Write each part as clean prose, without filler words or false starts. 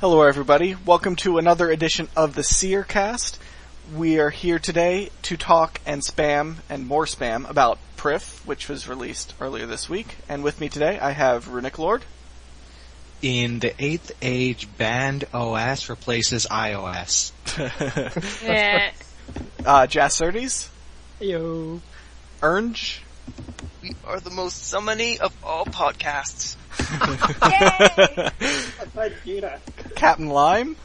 Hello everybody, welcome to another edition of the Seercast. We are here today to talk and spam, and more spam, about Prif, which was released earlier this week. And with me today I have Runic Lord. In the 8th age, banned OS replaces iOS. Jascertes. Yo. ERNJ. We are the most summony of all podcasts. Yay! Capn Liem.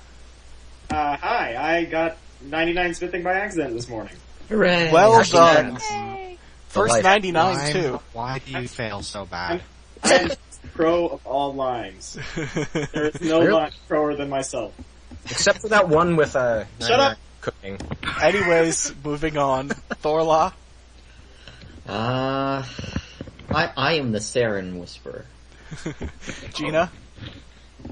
Hi, I got 99 smithing by accident this morning. Hooray! Well done. Yay. First 99 Lime, too. Why do you fail so bad? I'm pro of all limes. There is no lime proer than myself. Except for that one with Shut up! cooking. Anyways, moving on. Thorlah. I am the Saren Whisperer. Geena.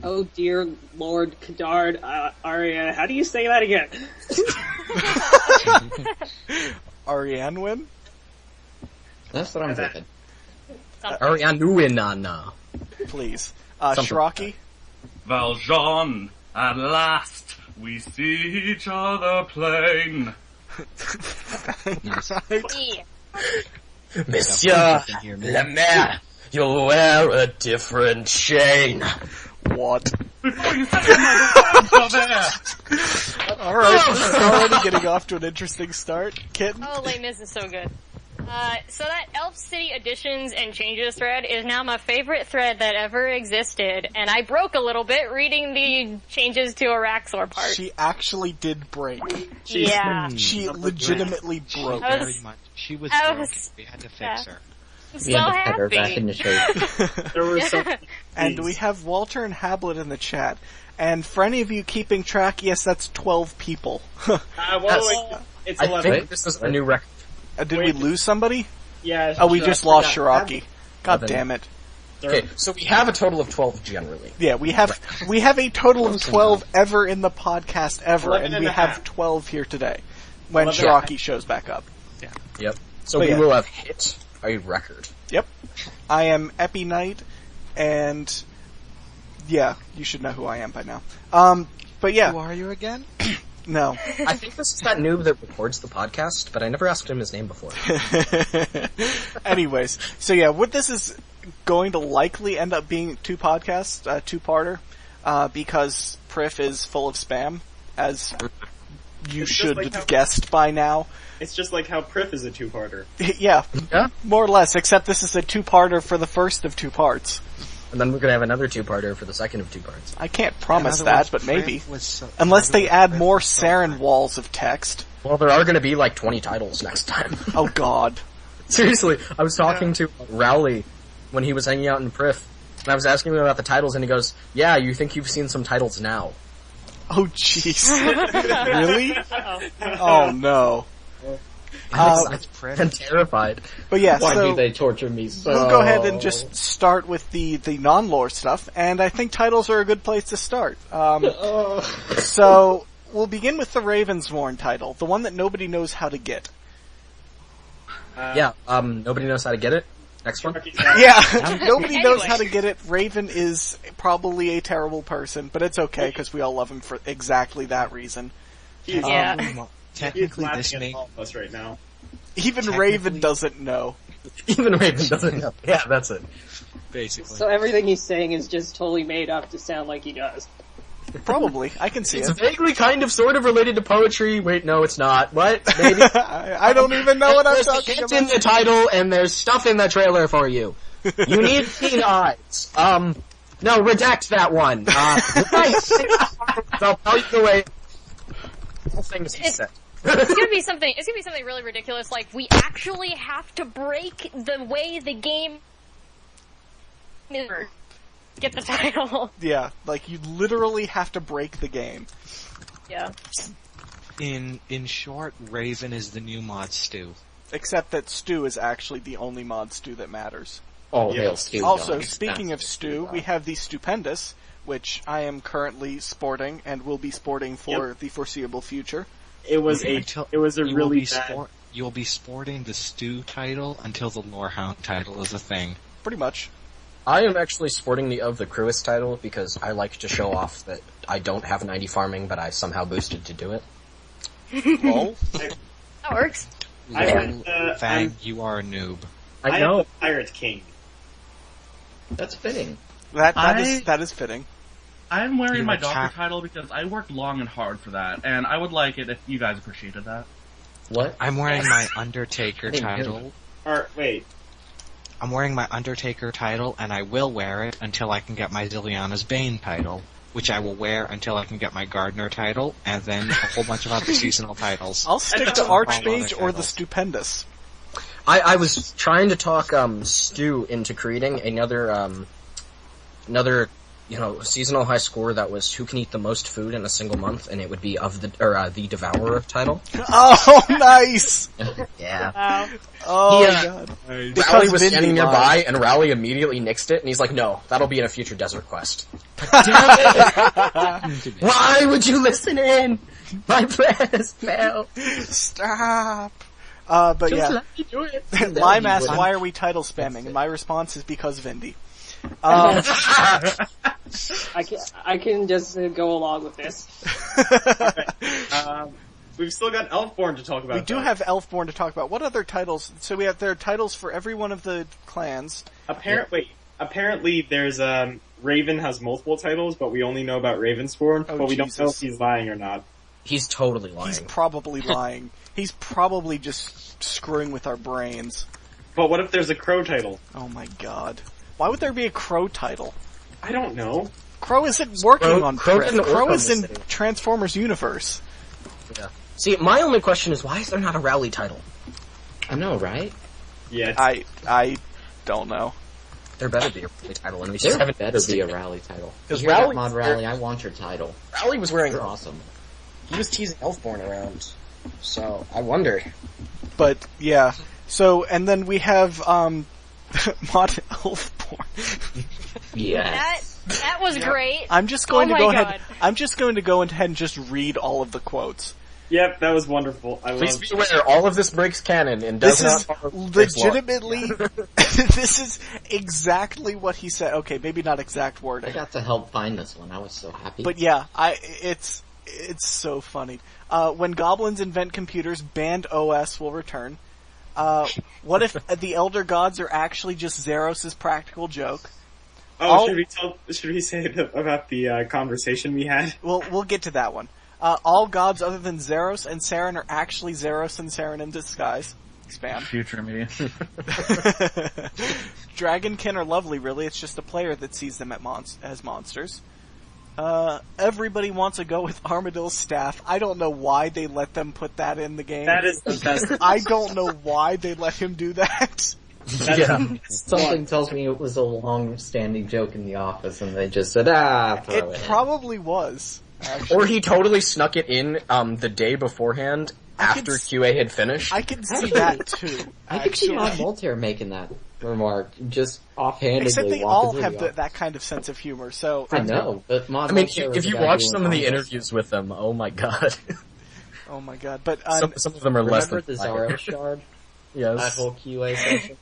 Oh dear Lord Kadard, Arya, how do you say that again? Arianwin. That's what I'm thinking. Arianuinana. Please. Something Siroki. Valjean, at last we see each other plain. Right. Monsieur Le Maire, you'll wear a different chain. What? Before you set my Alright, this is already getting off to an interesting start. Kitten? Oh, Les Mis is so good. So that Elf City additions and changes thread is now my favorite thread that ever existed, and I broke a little bit reading the changes to Araxor part. She actually did break. Yeah. She legitimately broke. Very much. She was broken. We had to fix her. I'm We so had to put her back happy. into shape. There were some... And we have Walter and Habblet in the chat. And for any of you keeping track, yes, that's 12 people. It's I 11. think this is a new record. Did we lose somebody? Yeah. Oh, we just lost yeah. Siroki. God 11. damn it. Okay, so we have a total of 12 generally. Yeah, we have a total of 12 ever in the podcast ever, 11 and and we a have half. 12 here today. When 11 Siroki shows back up. Yep. So But we yeah. will have hit a record. Yep. I am ePiKnight, and yeah, you should know who I am by now. But yeah. Who are you again? No. I think this is that noob that records the podcast, but I never asked him his name before. Anyways, so yeah, what this is going to likely end up being two podcasts, two-parter, because Prif is full of spam, as you It's should just like have how- guessed by now. It's just like how Prif is a two-parter. Yeah, Yeah? more or less, except this is a two-parter for the first of two parts. And then we're gonna have another two-parter for the second of two parts. I can't promise In that, other words, but maybe. Prif was so- Unless in other they words, add Prif more was so Saren good. walls of text. Well, there are gonna be like 20 titles next time. Oh god. Seriously, I was talking to Rowley when he was hanging out in Prif, and I was asking him about the titles, and he goes, "Yeah, you think you've seen some titles now?" Oh jeez. Really? Uh-oh. Oh no. I'm terrified. But yeah, Why so do they torture me so? we'll go ahead and just start with the non-lore stuff, and I think titles are a good place to start. So, we'll begin with the Ravensworn title, the one that nobody knows how to get. Nobody knows how to get it. Next one. Yeah, nobody knows Anyway. how to get it. Raven is probably a terrible person, but it's okay, because we all love him for exactly that reason. He's, Yeah. he's Technically, this laughing may... at all of us right now. Even Technically- Raven doesn't know. Even Raven doesn't know. Yeah, that's it. Basically. So everything he's saying is just totally made up to sound like he does. Probably. I can see It's it. vaguely kind of sort of related to poetry. Wait, no, it's not. What? Maybe. I don't even know what I'm There's a talking hint about. in the title, and there's stuff in the trailer for you. You need keen eyes. No, redact that one. Nice. I'll tell you the way. Whole thing is set. It's gonna be something really ridiculous, like we actually have to break the way the game is. Get the title. Yeah, like you literally have to break the game. Yeah. In short, Raven is the new mod stew. Except that Stu is actually the only mod Stu that matters. All hail Stu Also, Dogs. speaking That's of Stu, we have the Stupendous, which I am currently sporting and will be sporting for the foreseeable future. It was a You will really be bad... You'll be sporting the stew title until the Lorehound title is a thing. Pretty much. I am actually sporting the Of the Crewist title because I like to show off that I don't have 90 farming, but I somehow boosted to do it. Lol. That works. Fang, you are a noob. I am the Pirate King. That's fitting. That is fitting. I'm wearing You my were doctor title because I worked long and hard for that, and I would like it if you guys appreciated that. What? I'm wearing my Undertaker I didn't hear title. Or, wait. I'm wearing my Undertaker title, and I will wear it until I can get my Zilliana's Bane title, which I will wear until I can get my Gardener title, and then a whole bunch of other seasonal titles. I'll stick to Archmage or the Stupendous. I was trying to talk Stu into creating another seasonal high score that was who can eat the most food in a single month, and it would be the Devourer title. Oh, nice! Yeah. Wow. Oh, Yeah. God. Rowley was Vindy standing lied. nearby, and Rowley immediately nixed it, and he's like, "No, that'll be in a future desert quest." Why would you listen in? My prayers fail. Stop! But Just yeah. let me do it. Lime asked, why are we title spamming? And my response is because Vindy. I can just go along with this. We've still got Elfborn to talk about. We do have Elfborn to talk about. What other titles? So there are titles for every one of the clans. Apparently there's, Raven has multiple titles, but we only know about Ravensborn, Oh, but we don't know Jesus. if he's lying or not. He's totally lying. He's probably lying. He's probably just screwing with our brains. But what if there's a Crow title? Oh my god. Why would there be a Crow title? I don't know. Crow isn't working on Crow Prif. didn't work Crow on is in this thing. Transformers universe. Yeah. See, my only question is, why is there not a Rowley title? I know, right? Yeah. I don't know. There better be a Rowley title, and we There just haven't better be a rally title. Because You hear that, Rally- Mod Rally? I want your title. Rowley was wearing. You're awesome. He was teasing Elfborn around, so I wonder. But yeah. So and then we have Mod Elfborn. Yes. That was great. I'm just going to Oh go my ahead. God. I'm just going to go ahead and just read all of the quotes. Yep, that was wonderful. Please be aware, all of this breaks canon and does This is not follow Blake's law. legitimately. This is exactly what he said. Okay, maybe not exact I wording, got to help find this one. I was so happy. but yeah, it's so funny. When goblins invent computers, banned OS will return. What if the Elder Gods are actually just Zeros' practical joke? Oh, should we say about the conversation we had? We'll get to that one. All gods other than Zeros and Saren are actually Zeros and Saren in disguise. Spam. Future me. Dragonkin are lovely, really. It's just the player that sees them as monsters. Everybody wants to go with Armadill's staff. I don't know why they let them put that in the game. That is the best. I don't know why they let him do that. Something tells me it was a long-standing joke in the office, and they just said, throw It it in. probably was. Actually. Or he totally snuck it in the day beforehand after QA had finished. I can see that too. I could see Mod Actually. Voltaire making that remark, just offhandedly. Except they walking all through have the office. that kind of sense of humor. So I know, but Mod I mean, Voltaire if was you the guy watch doing some of the all this. interviews with them, oh my god. oh my god! But some of them are less Remember than the Zaro shard? That Yes. whole QA session?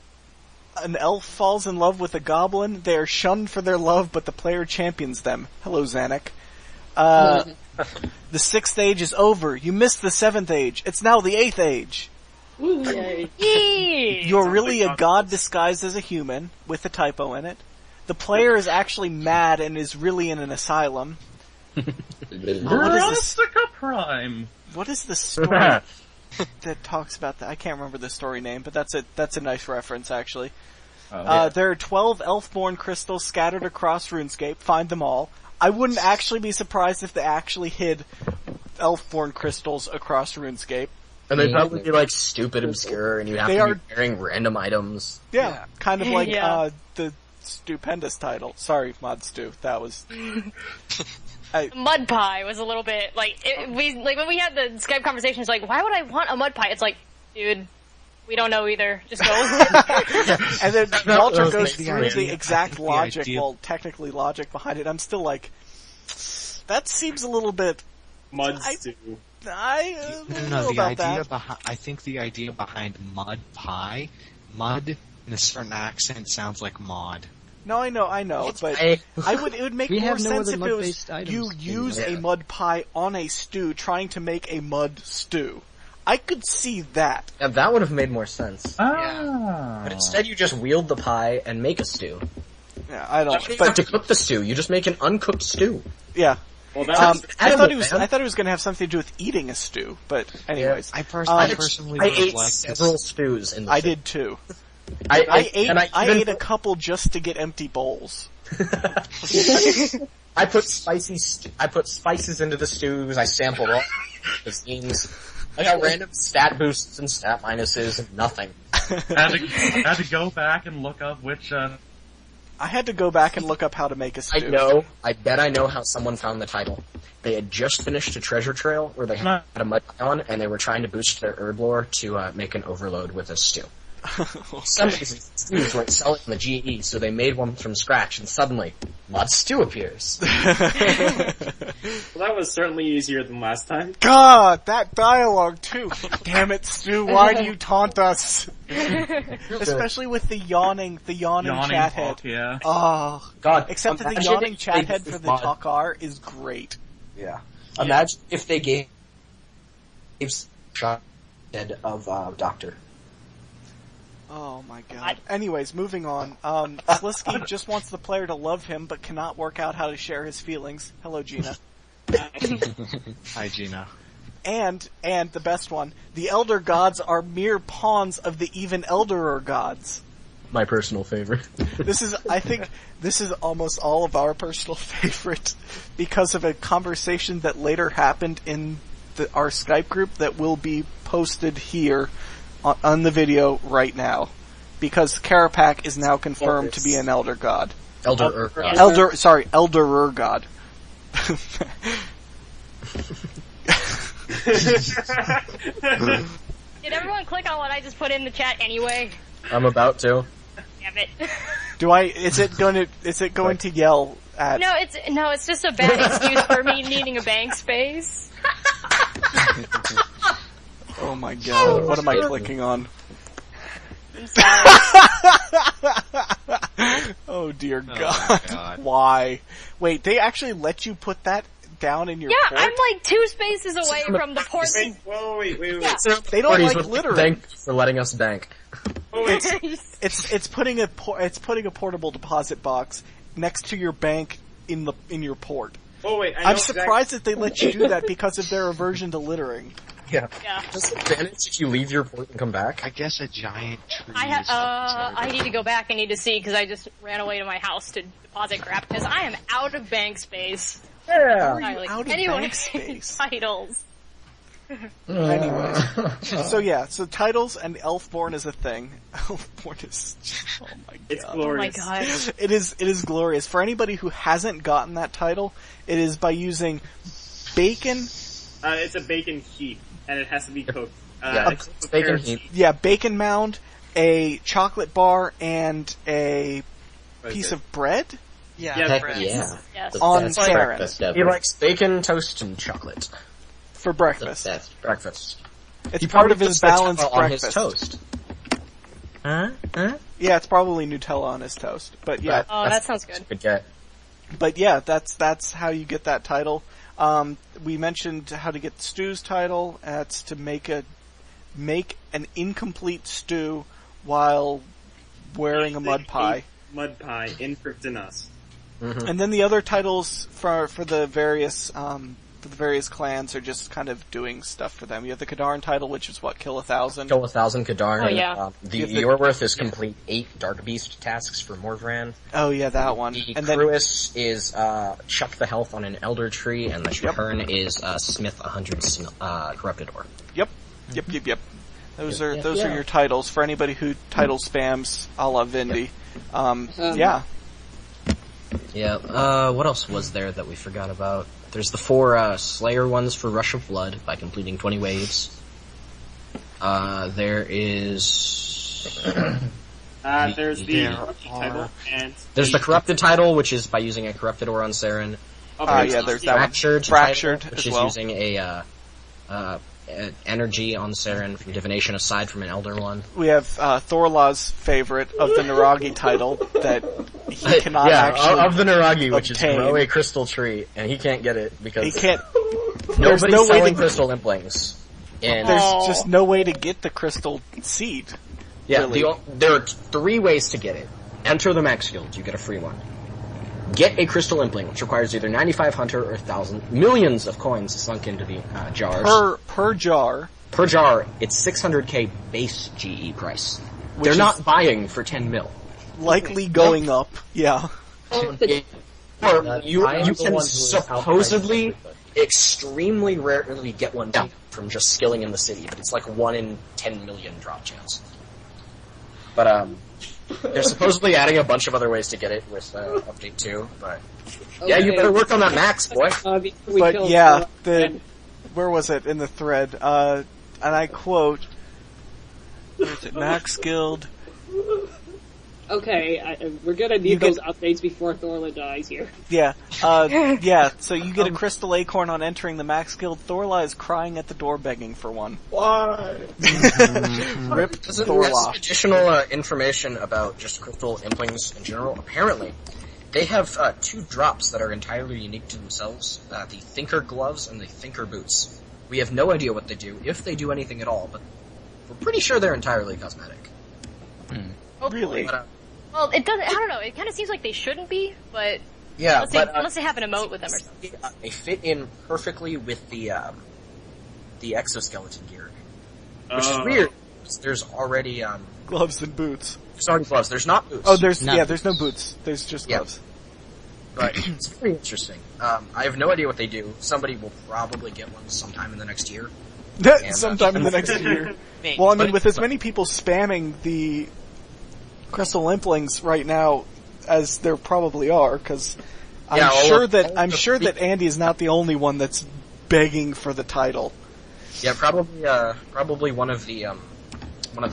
an elf falls in love with a goblin. They are shunned for their love, but the player champions them. Hello, Zanuck. The 6th age is over. You missed the 7th age. It's now the 8th age. Yee! You're really a god disguised as a human, with a typo in it. The player is actually mad and is really in an asylum. Rustica Prime. What is the story that talks about that? I can't remember the story name, but that's a nice reference, actually. There are 12 Elfborn crystals scattered across RuneScape. Find them all. I wouldn't actually be surprised if they actually hid Elfborn crystals across RuneScape. And they'd probably be like stupid obscure, and you'd have They to are- be wearing random items. Yeah, kind of like Yeah. the Stupendous title. Sorry, Mod Stu. That was... Mud pie was a little bit like when we had the Skype conversations. Like, why would I want a mud pie? It's like, dude, we don't know either. Just go. And then Walter was goes the through idea. the exact The logic, idea- well, technically logic behind it. I'm still like, that seems a little bit... Mud stew. I don't know the about idea that. I think the idea behind mud pie, mud in a certain accent sounds like mod. No, I know, but it would make We more have no sense other if it was mud-based items you in use there. a mud pie on a stew trying to make a mud stew. I could see that. Yeah, that would have made more sense. Ah. But instead you just wield the pie and make a stew. Yeah, I You don't. don't even have to cook the stew, you just make an uncooked stew. Yeah. Well, I thought it was. man. I thought it was going to have something to do with eating a stew, but anyways, I Um, personally I would have ate left several this. stews in the I stew. did too. I I ate a couple just to get empty bowls. I put spices into the stews. I sampled all the cuisines. I got random stat boosts and stat minuses and nothing. I had to go back and look up which. I had to go back and look up how to make a stew. I bet I know how someone found the title. They had just finished a treasure trail where they had a mud pie on, and they were trying to boost their herb lore to make an overload with a stew. Some of these stews weren't selling in the GE, so they made one from scratch, and suddenly, mud stew appears. Well, that was certainly easier than last time. God, that dialogue too. Damn it, Stu, why do you taunt us? Especially with the yawning chat head. Talk, yeah. Oh, God, except that the imagine yawning if chat they head gave for the mud- Talkar is great. Yeah. Imagine if they gave shot head of Doctor. Oh my god. Anyways, moving on. Slisky just wants the player to love him, but cannot work out how to share his feelings. Hello, Geena. Hi, Geena. And the best one, the Elder Gods are mere pawns of the even Elderer Gods. My personal favorite. I think this is almost all of our personal favorite because of a conversation that later happened in our Skype group that will be posted here on the video right now. Because Karapak is now confirmed to be an Elder God. Elderer God. Elderer God. Did everyone click on what I just put in the chat anyway? I'm about to. Damn it. Is it going to yell at... No, it's just a bad excuse for me needing a bank space. Oh my god, what am I clicking on? I'm sorry. Oh dear god. Oh my God. Why? Wait, they actually let you put that down in your Yeah, port? I'm like 2 spaces away from the port. Wait. Yeah. They don't like littering. Thank you for letting us bank. It's putting a portable deposit box next to your bank in your port. Oh wait, I'm surprised that they let you do that because of their aversion to littering. Yeah. Yeah. Does it vanish if you leave your port and come back? I guess a giant tree. I need to go back. I need to see because I just ran away to my house to deposit crap because I am out of bank space. Yeah. Are you out of Anyway, bank space? titles. Anyways, so titles and Elfborn is a thing. Elfborn is, oh my god. It's Oh my glorious. god. It is glorious. For anybody who hasn't gotten that title, it is by using bacon. It's a bacon heap, and it has to be cooked. It's bacon heap. Yeah, bacon mound, a chocolate bar, and a piece of bread Yeah, Heck bread. yeah. Yes. The On best Saren. breakfast ever. He likes bacon, toast, and chocolate. for The breakfast. best. Breakfast. It's He part of probably his puts balanced Nutella on breakfast. his toast. Yeah, it's probably Nutella on his toast. But yeah, Oh, that sounds good. Good get. but yeah, that's how you get that title. We mentioned how to get Stu's title. That's to make an incomplete stew while wearing a mud pie. Mud pie in Prifddinas. And then the other titles for the various clans are just kind of doing stuff for them. You have the Kadarn title, which is what, kill 1,000. Kill 1,000 Kadarn. Oh, yeah. The You have the- Yorworth is complete 8 Dark Beast tasks for Morvran. Oh yeah, that one. The And then Cruis is chuck the health on an Elder Tree, and the Shahern is smith 100 Corrupted Ore. Yep. Those are your titles for anybody who title spams a la Vindy. Yeah. Yeah, what else was there that we forgot about? There's the 4 Slayer ones for Rush of Blood by completing 20 waves. There is... There's the There rookie title, and There's the Corrupted title, which is by using a Corrupted Ore on Saren. Yeah, there's that one. Fractured Fractured title, which as is well. using a energy on Saren from divination aside from an elder one. We have Thorlah's favorite of the Naragi title that he cannot actually of the Naragi, which obtain. is grow a crystal tree, and he can't get it because he can't. nobody's no way selling to- crystal implings. And There's just no way to get the crystal seed. yeah, really. there are 3 ways to get it. Enter the Max Guild, you get a free one. Get a crystal impling, which requires either 95 hunter or 1,000 millions of coins sunk into the jars. Per jar. Per jar, it's 600k base GE price. They're is- not buying for 10 mil. Likely going up. Yeah. Or I you am the can one who is supposedly outpriced. extremely rarely get one down from just skilling in the city, but it's like 1 in 10 million drop chance. But they're supposedly adding a bunch of other ways to get it with update 2, but yeah, you better work on that max, boy. But yeah, where was it in the thread? And I quote, where is it? Max Guild. Okay, we're gonna need those updates before Thorlah dies here. Yeah, yeah, so you get a crystal acorn on entering the Max Guild. Thorlah is crying at the door begging for one. Why? Rip Thorlah. Additional information about just crystal implings in general. Apparently, they have 2 drops that are entirely unique to themselves. The Thinker Gloves and the Thinker Boots. We have no idea what they do, if they do anything at all, but we're pretty sure they're entirely cosmetic. Really? But, Well, it doesn't. I don't know. It kind of seems like they shouldn't be, but yeah, unless they have an emote with them or something. They fit in perfectly with the exoskeleton gear, which is weird. There's already Gloves and boots. there's already gloves. There's not boots. Oh, there's no boots. There's just gloves. But it's very interesting. I have no idea what they do. Somebody will probably get one sometime in the next year. Sometime in the next year. Well, I mean, with as many people spamming the crystal implings right now as there probably are, because I'm sure that Andy is not the only one that's begging for the title. Yeah, probably one of the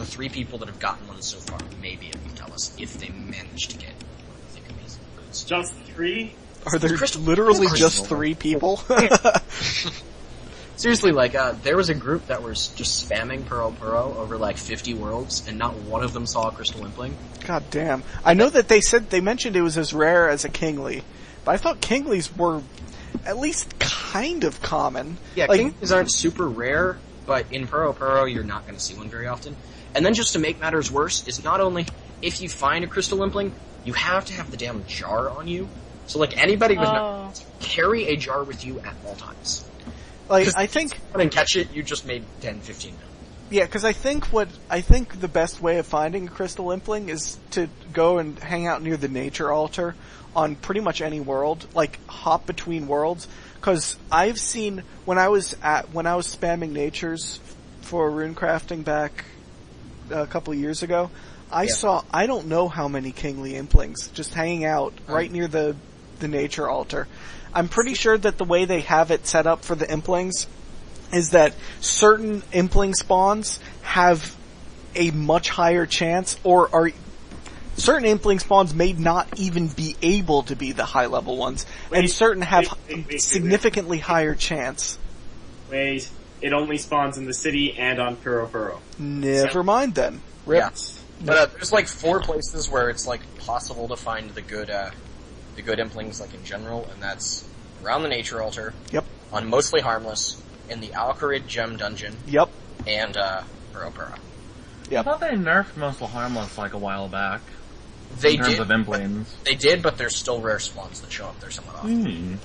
3 people that have gotten one so far. Maybe it will tell us if they managed to get one. I think amazing boots. Just 3? Are there literally just 3 people? Seriously, there was a group that was just spamming Puro over 50 worlds, and not one of them saw a crystal impling. God damn. I know that they mentioned it was as rare as a Kingly, but I thought Kingleys were at least kind of common. Yeah, Kingleys aren't super rare, but in Puro you're not going to see one very often. And then just to make matters worse, is not only if you find a crystal impling, you have to have the damn jar on you. So anybody would carry a jar with you at all times. I think and catch it, you just made 10, 15 million. Yeah, because I think the best way of finding a crystal impling is to go and hang out near the nature altar on pretty much any world, hop between worlds. Because I've seen when I was spamming natures for runecrafting back a couple of years ago, I saw I don't know how many Kingly implings just hanging out right near the nature altar. I'm pretty sure that the way they have it set up for the implings is that certain impling spawns have a much higher chance, or are certain impling spawns may not even be able to be the high level ones, and certain have significantly higher chance. Wait, it only spawns in the city and on Puro. Never mind then. Rip. Yeah. But there's 4 places where it's possible to find the good implings in general, and that's around the nature altar. Yep. On Mostly Harmless, in the Alcarid Gem Dungeon. Yep. And Puro. I thought they nerfed Mostly Harmless a while back. They in terms of implings. They did, but there's still rare spawns that show up there somewhat often.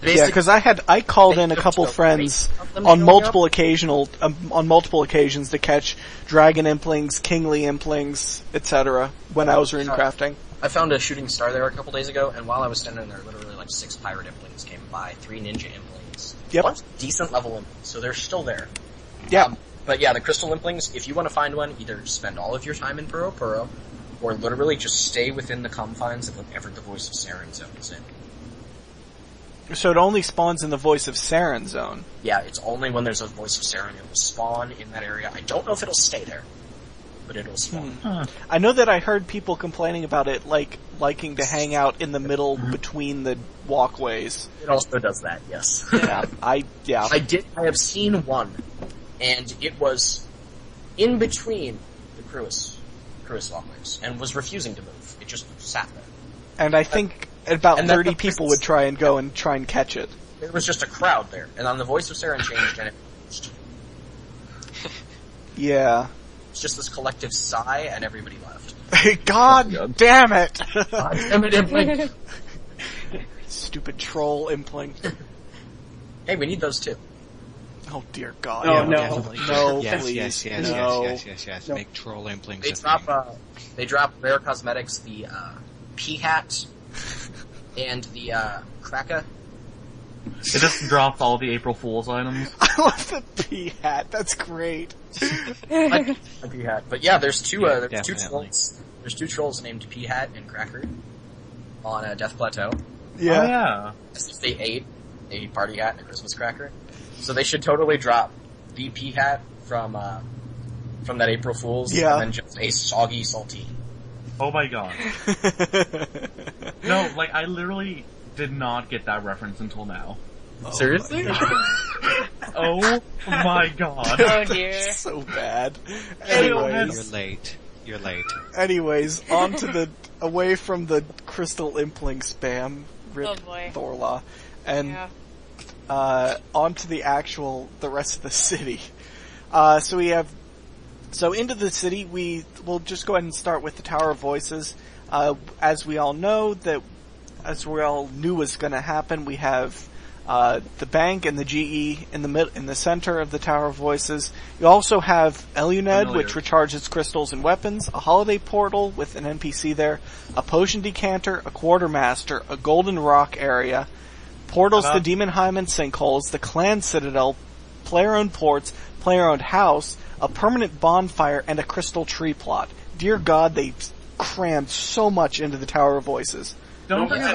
Yeah, because I called in a couple friends on multiple occasions to catch dragon implings, kingly implings, etc. when I was runecrafting. I found a shooting star there a couple days ago, and while I was standing there, literally 6 pirate implings came by, 3 ninja implings. Yep. Bunch of decent level implings, so they're still there. Yeah. But yeah, the crystal implings, if you want to find one, either spend all of your time in Puro, or literally just stay within the confines of whatever the Voice of Saren zone is in. So it only spawns in the Voice of Saren zone. Yeah, it's only when there's a Voice of Saren it will spawn in that area. I don't know if it'll stay there. but it'll spawn. I know that I heard people complaining about it, liking to hang out in the middle between the walkways. It also does that, yes. I have seen one, and it was in between the Cruis walkways, and was refusing to move. It just sat there. And I think about and 30 people would try and catch it. There was just a crowd there, and on the voice of Saren changed, and it was yeah. It's just this collective sigh, and everybody left. God damn it! God damn it, Impling! Stupid troll Impling. Hey, we need those too. Oh dear God! No, please. Yes. No. Make troll Implings. They drop rare cosmetics, the P-hat, and the Kraka. It just dropped all the April Fool's items. I love the P-hat. That's great. A P-hat, but yeah, there's two Definitely. trolls. There's two trolls named P-hat and Cracker on Death Plateau. Yeah. Oh, yeah. Since they ate a party hat and a Christmas cracker, so they should totally drop the P-hat from that April Fool's, Yeah. and then just a soggy saltine. Oh my god. No, I literally did not get that reference until now. Seriously? Oh my god. Oh dear. So bad. You're Anyways, late. Anyways, away from the crystal Impling spam. Rip Oh boy. Thorlah, and Yeah. onto the rest of the city. So into the city, we'll just go ahead and start with the Tower of Voices. As we all know, as we all knew was going to happen, we have the bank and the GE in the center of the Tower of Voices. You also have Eluned, which recharges crystals and weapons, a holiday portal with an NPC there, a potion decanter, a quartermaster, a golden rock area, portals to Demonheim and sinkholes, the clan citadel, player-owned ports, player-owned house, a permanent bonfire, and a crystal tree plot. Dear God, they crammed so much into the Tower of Voices. Don't forget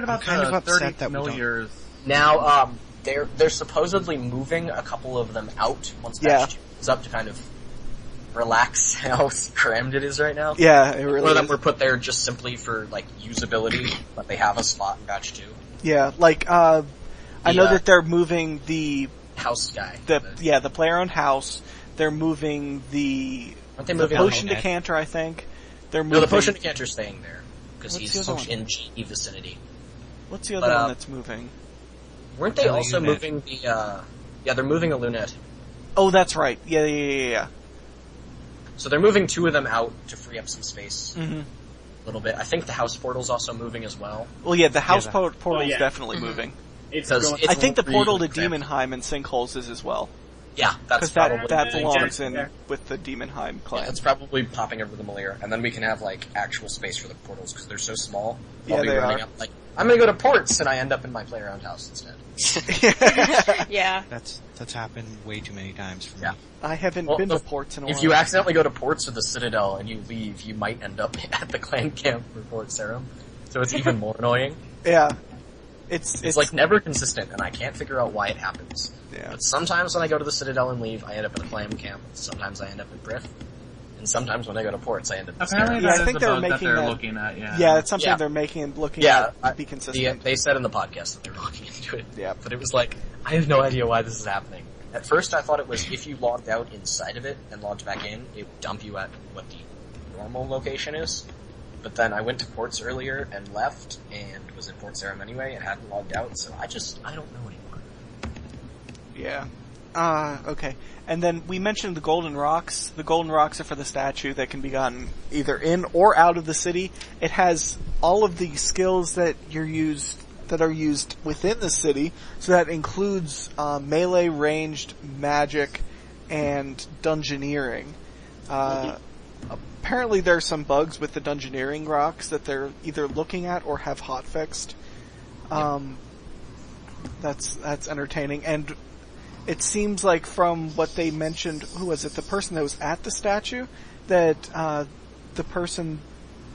about the 30 familiars. Now, they're supposedly moving a couple of them out once patch 2 is up to kind of relax how crammed it is right now. Yeah, it really One of them is. were put there just simply for, usability, but they have a spot in patch 2. Yeah, I know that they're moving the house guy. The player-owned house. They're moving the potion decanter, I think. They're moving... No, the potion decanter's staying there, because What's he's the other in GE vicinity. What's the other one that's moving? Weren't they also moving the, they're moving a Lunette. Oh, that's right. Yeah. So they're moving 2 of them out to free up some space. Mm-hmm. A little bit. I think the house portal's also moving as well. Well, yeah, the house portal's definitely moving. I think the portal to Demonheim and sinkholes is as well. Yeah, that's because probably... that belongs in with the Demonheim clan. Yeah, that's probably popping over the Malir, and then we can have, actual space for the portals, because they're so small. Yeah, they are. Up, I'm gonna go to ports, and I end up in my player-owned house instead. Yeah. That's happened way too many times for me. I haven't been to ports in a while. If you accidentally go to ports or the Citadel and you leave, you might end up at the clan camp for Fort Serum. So it's even more annoying. Yeah. It's never consistent, and I can't figure out why it happens. Yeah. But sometimes when I go to the Citadel and leave, I end up in the clan camp. Sometimes I end up in Prif. And sometimes when I go to ports, I end up in Apparently I think they're making they're that looking at, Yeah, it's something they're looking at to be consistent. They said in the podcast that they're looking into it. Yeah. But it was I have no idea why this is happening. At first I thought it was if you logged out inside of it and logged back in, it would dump you at what the normal location is. But then I went to ports earlier and left, and was in Port Serum anyway, and hadn't logged out, so I don't know anymore. Yeah. Okay. And then we mentioned the Golden Rocks. The Golden Rocks are for the statue that can be gotten either in or out of the city. It has all of the skills that are used within the city, so that includes melee, ranged, magic, and dungeoneering. Apparently there's some bugs with the dungeoneering rocks that they're either looking at or have hotfixed. That's entertaining, and it seems like from what they mentioned, who was it? The person that was at the statue, that the person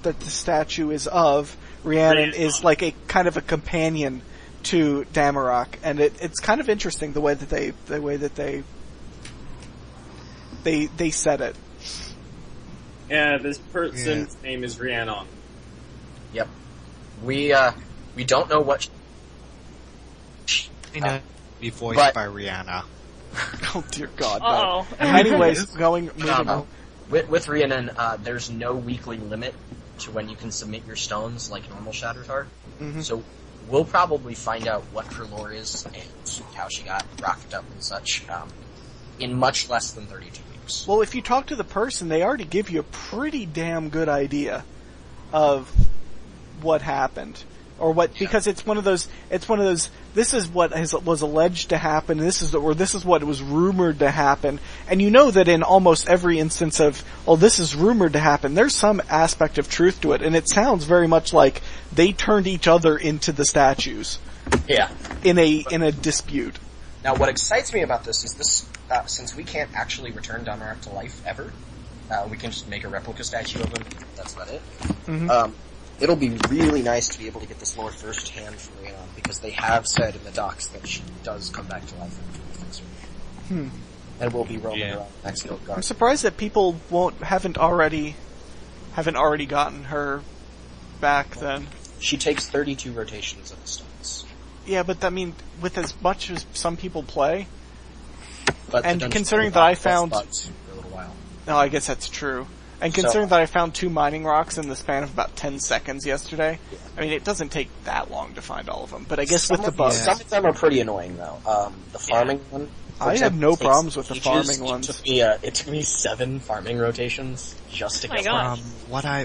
that the statue is of, Rhiannon, is like a kind of a companion to Damarok, and it's kind of interesting the way that they said it. Yeah, this person's name is Rhiannon. Yep. We don't know what... Be voiced but- by Rihanna. Oh dear God. No. Uh-oh. Anyways, moving on. With Rhiannon, there's no weekly limit to when you can submit your stones like normal Shattered Heart. Mm-hmm. So we'll probably find out what her lore is and how she got rocked up and such in much less than 32 weeks. Well, if you talk to the person, they already give you a pretty damn good idea of what happened. Or what, because it's one of those, this is what was alleged to happen, this is what was rumored to happen, and you know that in almost every instance of, this is rumored to happen, there's some aspect of truth to it, and it sounds very much like they turned each other into the statues. Yeah. In a dispute. Now, what excites me about this is this, since we can't actually return Dunmark to life ever, we can just make a replica statue of him, that's about it. Mm-hmm. It'll be really nice to be able to get this lore firsthand from Rhiannon, because they have said in the docs that she does come back to life and we'll be roaming around the next Guild Guard. I'm surprised that people haven't already gotten her back then. She takes 32 rotations of the stones. Yeah, but with as much as some people play, But and considering that I found... for a little while. No, I guess that's true. And considering that I found 2 mining rocks in the span of about 10 seconds yesterday, I mean, it doesn't take that long to find all of them. But I guess with the bugs... Some of them are pretty annoying, though. The farming one... I have no problems with the farming ones. It took me 7 farming rotations just to get one.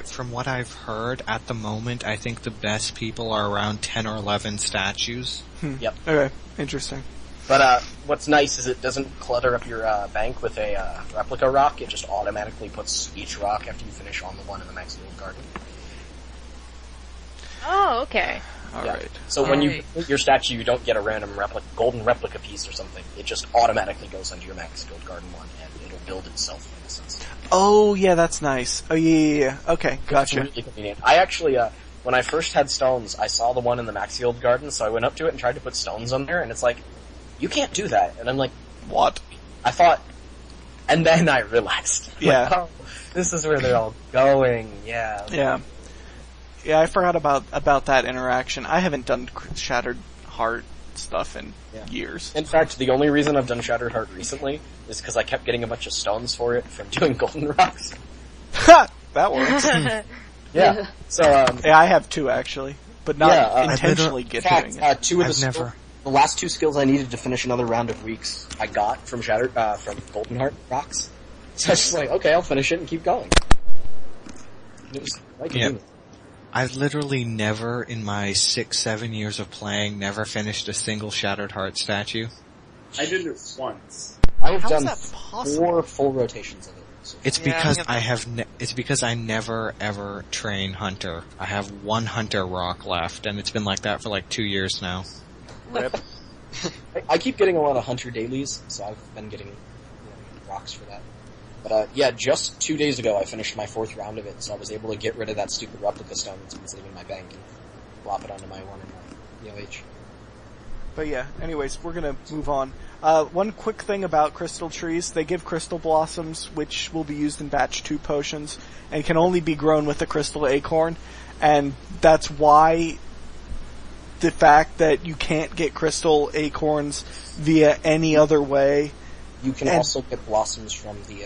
From what I've heard, at the moment, I think the best people are around 10 or 11 statues. Yep. Okay, interesting. But what's nice is it doesn't clutter up your bank with a replica rock. It just automatically puts each rock after you finish on the one in the max field garden. Oh, okay. Alright. So when you put your statue, you don't get a random golden replica piece or something. It just automatically goes onto your max field garden one, and it'll build itself in a sense. Oh, yeah, that's nice. Oh, yeah. Okay, gotcha. It's really convenient. I actually, when I first had stones, I saw the one in the max field garden, so I went up to it and tried to put stones on there, and it's like, you can't do that. And I'm like, what? I thought, and then I realized. Yeah. Like, oh, this is where they're all going. Yeah. Yeah. Yeah, I forgot about that interaction. I haven't done Shattered Heart stuff in years. In fact, the only reason I've done Shattered Heart recently is because I kept getting a bunch of stones for it from doing golden rocks. Ha! That works. Yeah. So, yeah, I have 2 actually, but not intentionally doing it. 2 of the last 2 skills I needed to finish another round of weeks, I got from from Golden Heart rocks. So I was just like, okay, I'll finish it and keep going. It was like I've literally never, in my 6-7 years of playing, never finished a single Shattered Heart statue. I did it once. I have How done is that possible? 4 full rotations of it. So It's because it's because I never ever train Hunter. I have 1 Hunter rock left, and it's been like that for like 2 years now. Rip. I keep getting a lot of Hunter dailies, so I've been getting rocks for that. But yeah, just 2 days ago I finished my 4th round of it, so I was able to get rid of that stupid replica stone that's been sitting in my bank and plop it onto my one in my EOH. But yeah, anyways, we're gonna move on. One quick thing about crystal trees, they give crystal blossoms, which will be used in batch 2 potions, and can only be grown with a crystal acorn, and that's why the fact that you can't get crystal acorns via any other way. You can also get blossoms from the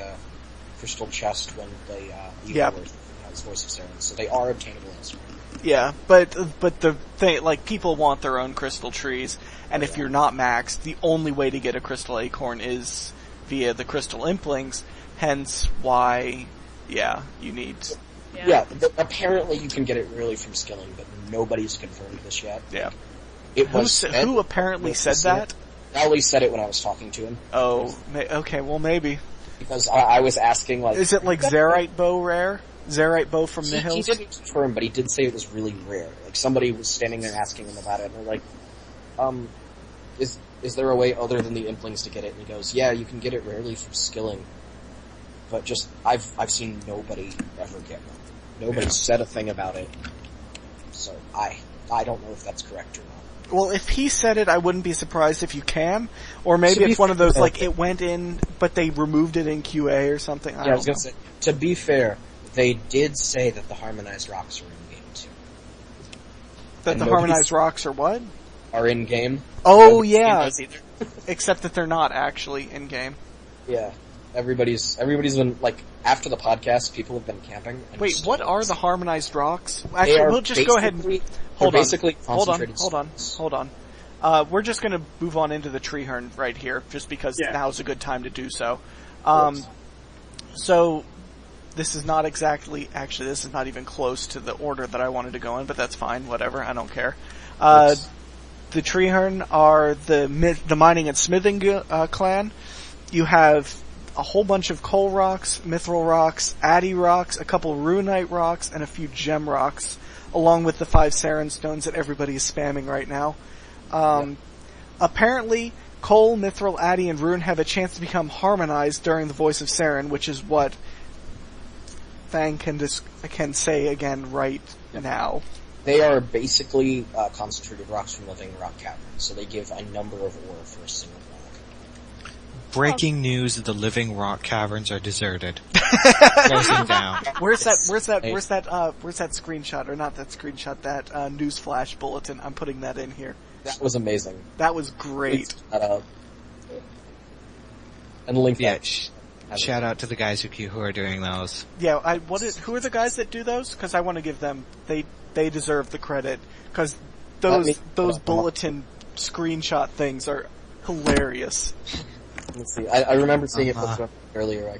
crystal chest when they has Voice of Saren, so they are obtainable elsewhere. Yeah, but the thing, like, people want their own crystal trees, and if you're not maxed, the only way to get a crystal acorn is via the crystal implings, hence why, you need... Yeah, apparently you can get it really from skilling, but nobody's confirmed this yet. Yeah. Who apparently said that? Ellie said it when I was talking to him. Oh, okay, well maybe. Because I was asking, like... Is it like Zerite bow rare? Zerite bow from the hills? He didn't confirm, but he did say it was really rare. Like, somebody was standing there asking him about it, and they're like, is there a way other than the implings to get it? And he goes, yeah, you can get it rarely from skilling. But just, I've seen nobody ever get one. Nobody said a thing about it. So, I don't know if that's correct or not. Well, if he said it, I wouldn't be surprised if you can. Or maybe it's one of those, like, it went in, but they removed it in QA or something. I was gonna say, to be fair, they did say that the harmonized rocks are in game too. That the harmonized rocks are what? Are in game. Oh yeah. Except that they're not actually in game. Yeah. Everybody's been, like, after the podcast, people have been camping. And wait, what are the harmonized rocks? Actually, we'll just go ahead and... Hold on. We're just gonna move on into the Treehorn right here, just because now's a good time to do so. So, this is not exactly... Actually, this is not even close to the order that I wanted to go in, but that's fine, whatever, I don't care. The Treehorn are the mining and smithing clan. You have a whole bunch of coal rocks, mithril rocks, addy rocks, a couple runite rocks, and a few gem rocks, along with the 5 Saren stones that everybody is spamming right now. Apparently, coal, mithril, addy, and rune have a chance to become harmonized during the Voice of Saren, which is what Fang can say again right now. They are basically concentrated rocks from living rock caverns, so they give a number of ore for a single rock. Breaking news: the living rock caverns are deserted. Closing down. Where's that screenshot, or not that screenshot, that Newsflash bulletin? I'm putting that in here. That was amazing. That was great. And link Yeah, that. shout out to the guys who are doing those. Yeah, who are the guys that do those? Because I want to give them, they deserve the credit, because those bulletin screenshot things are hilarious. Let's see. I remember seeing it earlier.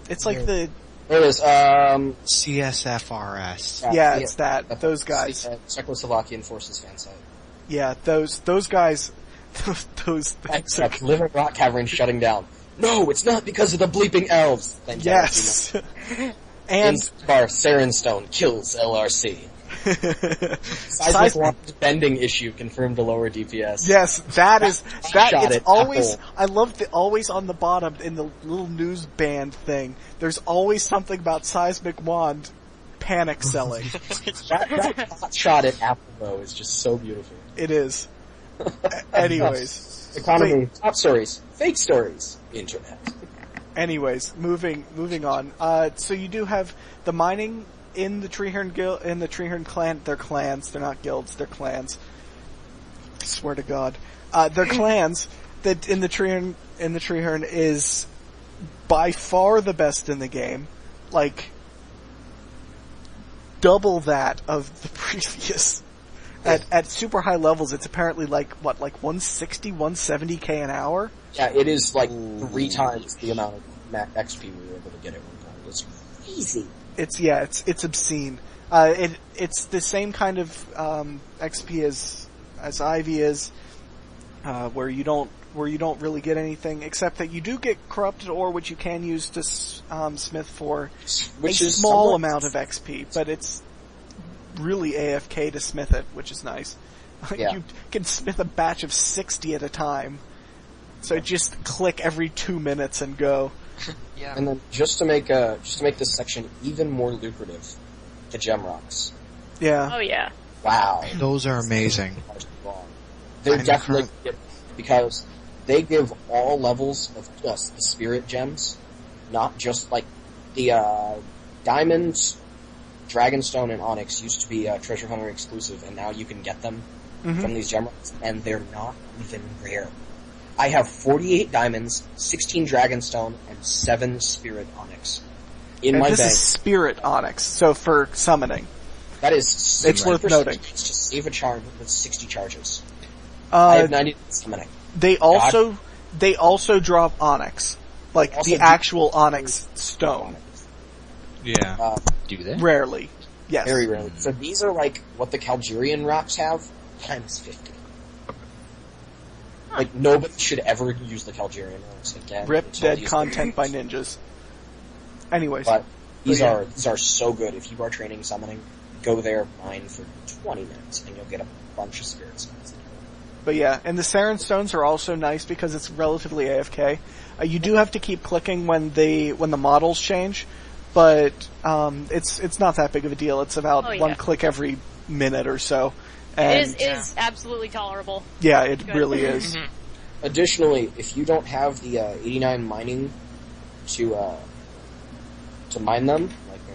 It's like the... There it is. CSFRS. Yeah, it's that. Those guys. Czechoslovakian Forces fan site. Yeah, those guys... those things are... Living rock cavern shutting down. No, it's not because of the bleeping elves. Yes. And... Bar Sarenstone kills LRC. Seismic bending issue confirmed to lower DPS. Yes, it's always, I love always on the bottom in the little news band thing, there's always something about seismic wand panic selling. that shot at Apple though is just so beautiful. It is. Anyways. Economy, top stories, fake stories, internet. Anyways, moving on. So you do have the mining in the Treehorn clan. They're clans. They're not guilds. They're clans. I swear to God, they're clans. That in the Treehorn is by far the best in the game. Like double that of the previous. At super high levels, it's apparently like 160, 170k an hour. Yeah, it is like 3 times the amount of XP we were able to get at one point. It's crazy. It's obscene. It's the same kind of XP as Ivy is, where you don't really get anything except that you do get corrupted ore, which you can use to smith for which a is small amount of XP, but it's really AFK to smith it, which is nice. Yeah. You can smith a batch of 60 at a time, so just click every 2 minutes and go. Yeah. And then just to make this section even more lucrative, the gem rocks. Yeah. Oh yeah. Wow. Those are amazing. They're definitely because they give all levels of just the spirit gems, not just like the diamonds, dragonstone, and onyx used to be treasure hunter exclusive, and now you can get them from these gem rocks, and they're not even rare. I have 48 diamonds, 16 dragonstone, and 7 spirit onyx in my bank. This is spirit onyx, so for summoning. That is It's worth noting. To save a charm with 60 charges. I have 90 summoning. They also drop onyx, like the actual onyx stone. Yeah. Do they? Rarely. Yes. Very rarely. So these are like what the Calgerian rocks have, times 50. Like, nobody should ever use the Calgerian rocks again. Rip dead content by ninjas. Anyways. But these are so good. If you are training summoning, go there, mine for 20 minutes, and you'll get a bunch of spirit stones. But yeah, and the Saren stones are also nice because it's relatively AFK. You do have to keep clicking when the models change, but it's not that big of a deal. It's about one click every minute or so. And It is absolutely tolerable. Yeah, it Good. really is. Additionally, if you don't have the 89 mining to mine them, like me,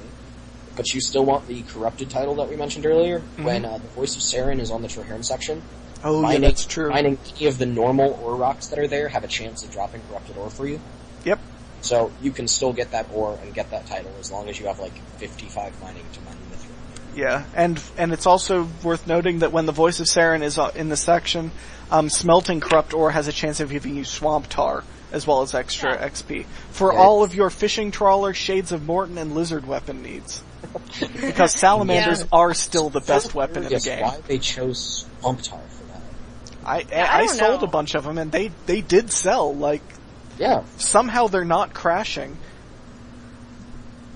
but you still want the corrupted title that we mentioned earlier, when the Voice of Saren is on the Traherne section, yeah, that's true. Mining any of the normal ore rocks that are there have a chance of dropping corrupted ore for you. Yep. So you can still get that ore and get that title as long as you have like 55 mining to mine the mithril. Yeah, and it's also worth noting that when the Voice of Saren is in the section, smelting corrupt ore has a chance of giving you swamp tar, as well as extra XP. For all of your fishing trawler, Shades of Morton, and lizard weapon needs. Because salamanders are still the best weapon in the game. Why they chose swamp tar for that. I sold a bunch of them, and they did sell, like... Yeah. Somehow they're not crashing.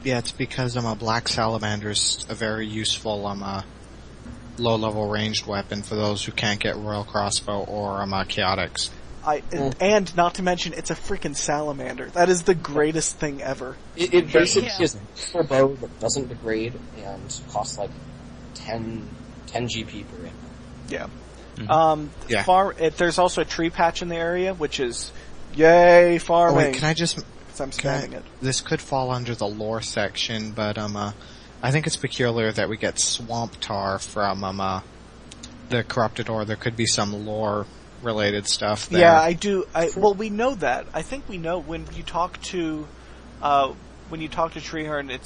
Yeah, it's because black salamander's a very useful low-level ranged weapon for those who can't get royal crossbow or chaotics. And not to mention, it's a freaking salamander. That is the greatest thing ever. It basically is a bow that doesn't degrade and costs like 10 GP per hit. Yeah. Mm-hmm. There's also a tree patch in the area, which is yay farming. Oh, wait, can I just? I'm spamming it. This could fall under the lore section, but I think it's peculiar that we get swamp tar from the corrupted ore. There could be some lore related stuff there. Yeah, I do. Well, we know that. I think we know when you talk to Traherne,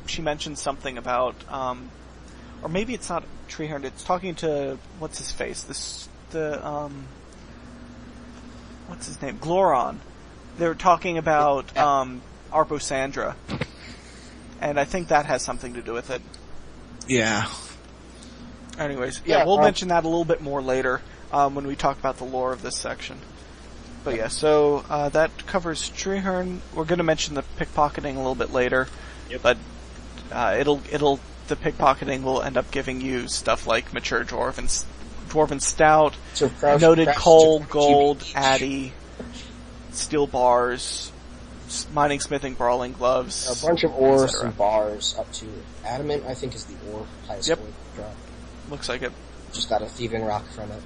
she mentioned something about, or maybe it's not Traherne. It's talking to what's his face. What's his name? Gloron. They're talking about Arposandra, and I think that has something to do with it. Yeah. Anyways, we'll mention that a little bit more later. When we talk about the lore of this section. But yeah, so that covers Traherne. We're going to mention the pickpocketing a little bit later, but the pickpocketing will end up giving you stuff like mature dwarven stout, noted coal, gold, addy, steel bars, mining, smithing, brawling gloves, a bunch of ore, some bars, up to adamant. I think is the ore highest score drop. Looks like it. Just got a thieving rock from it.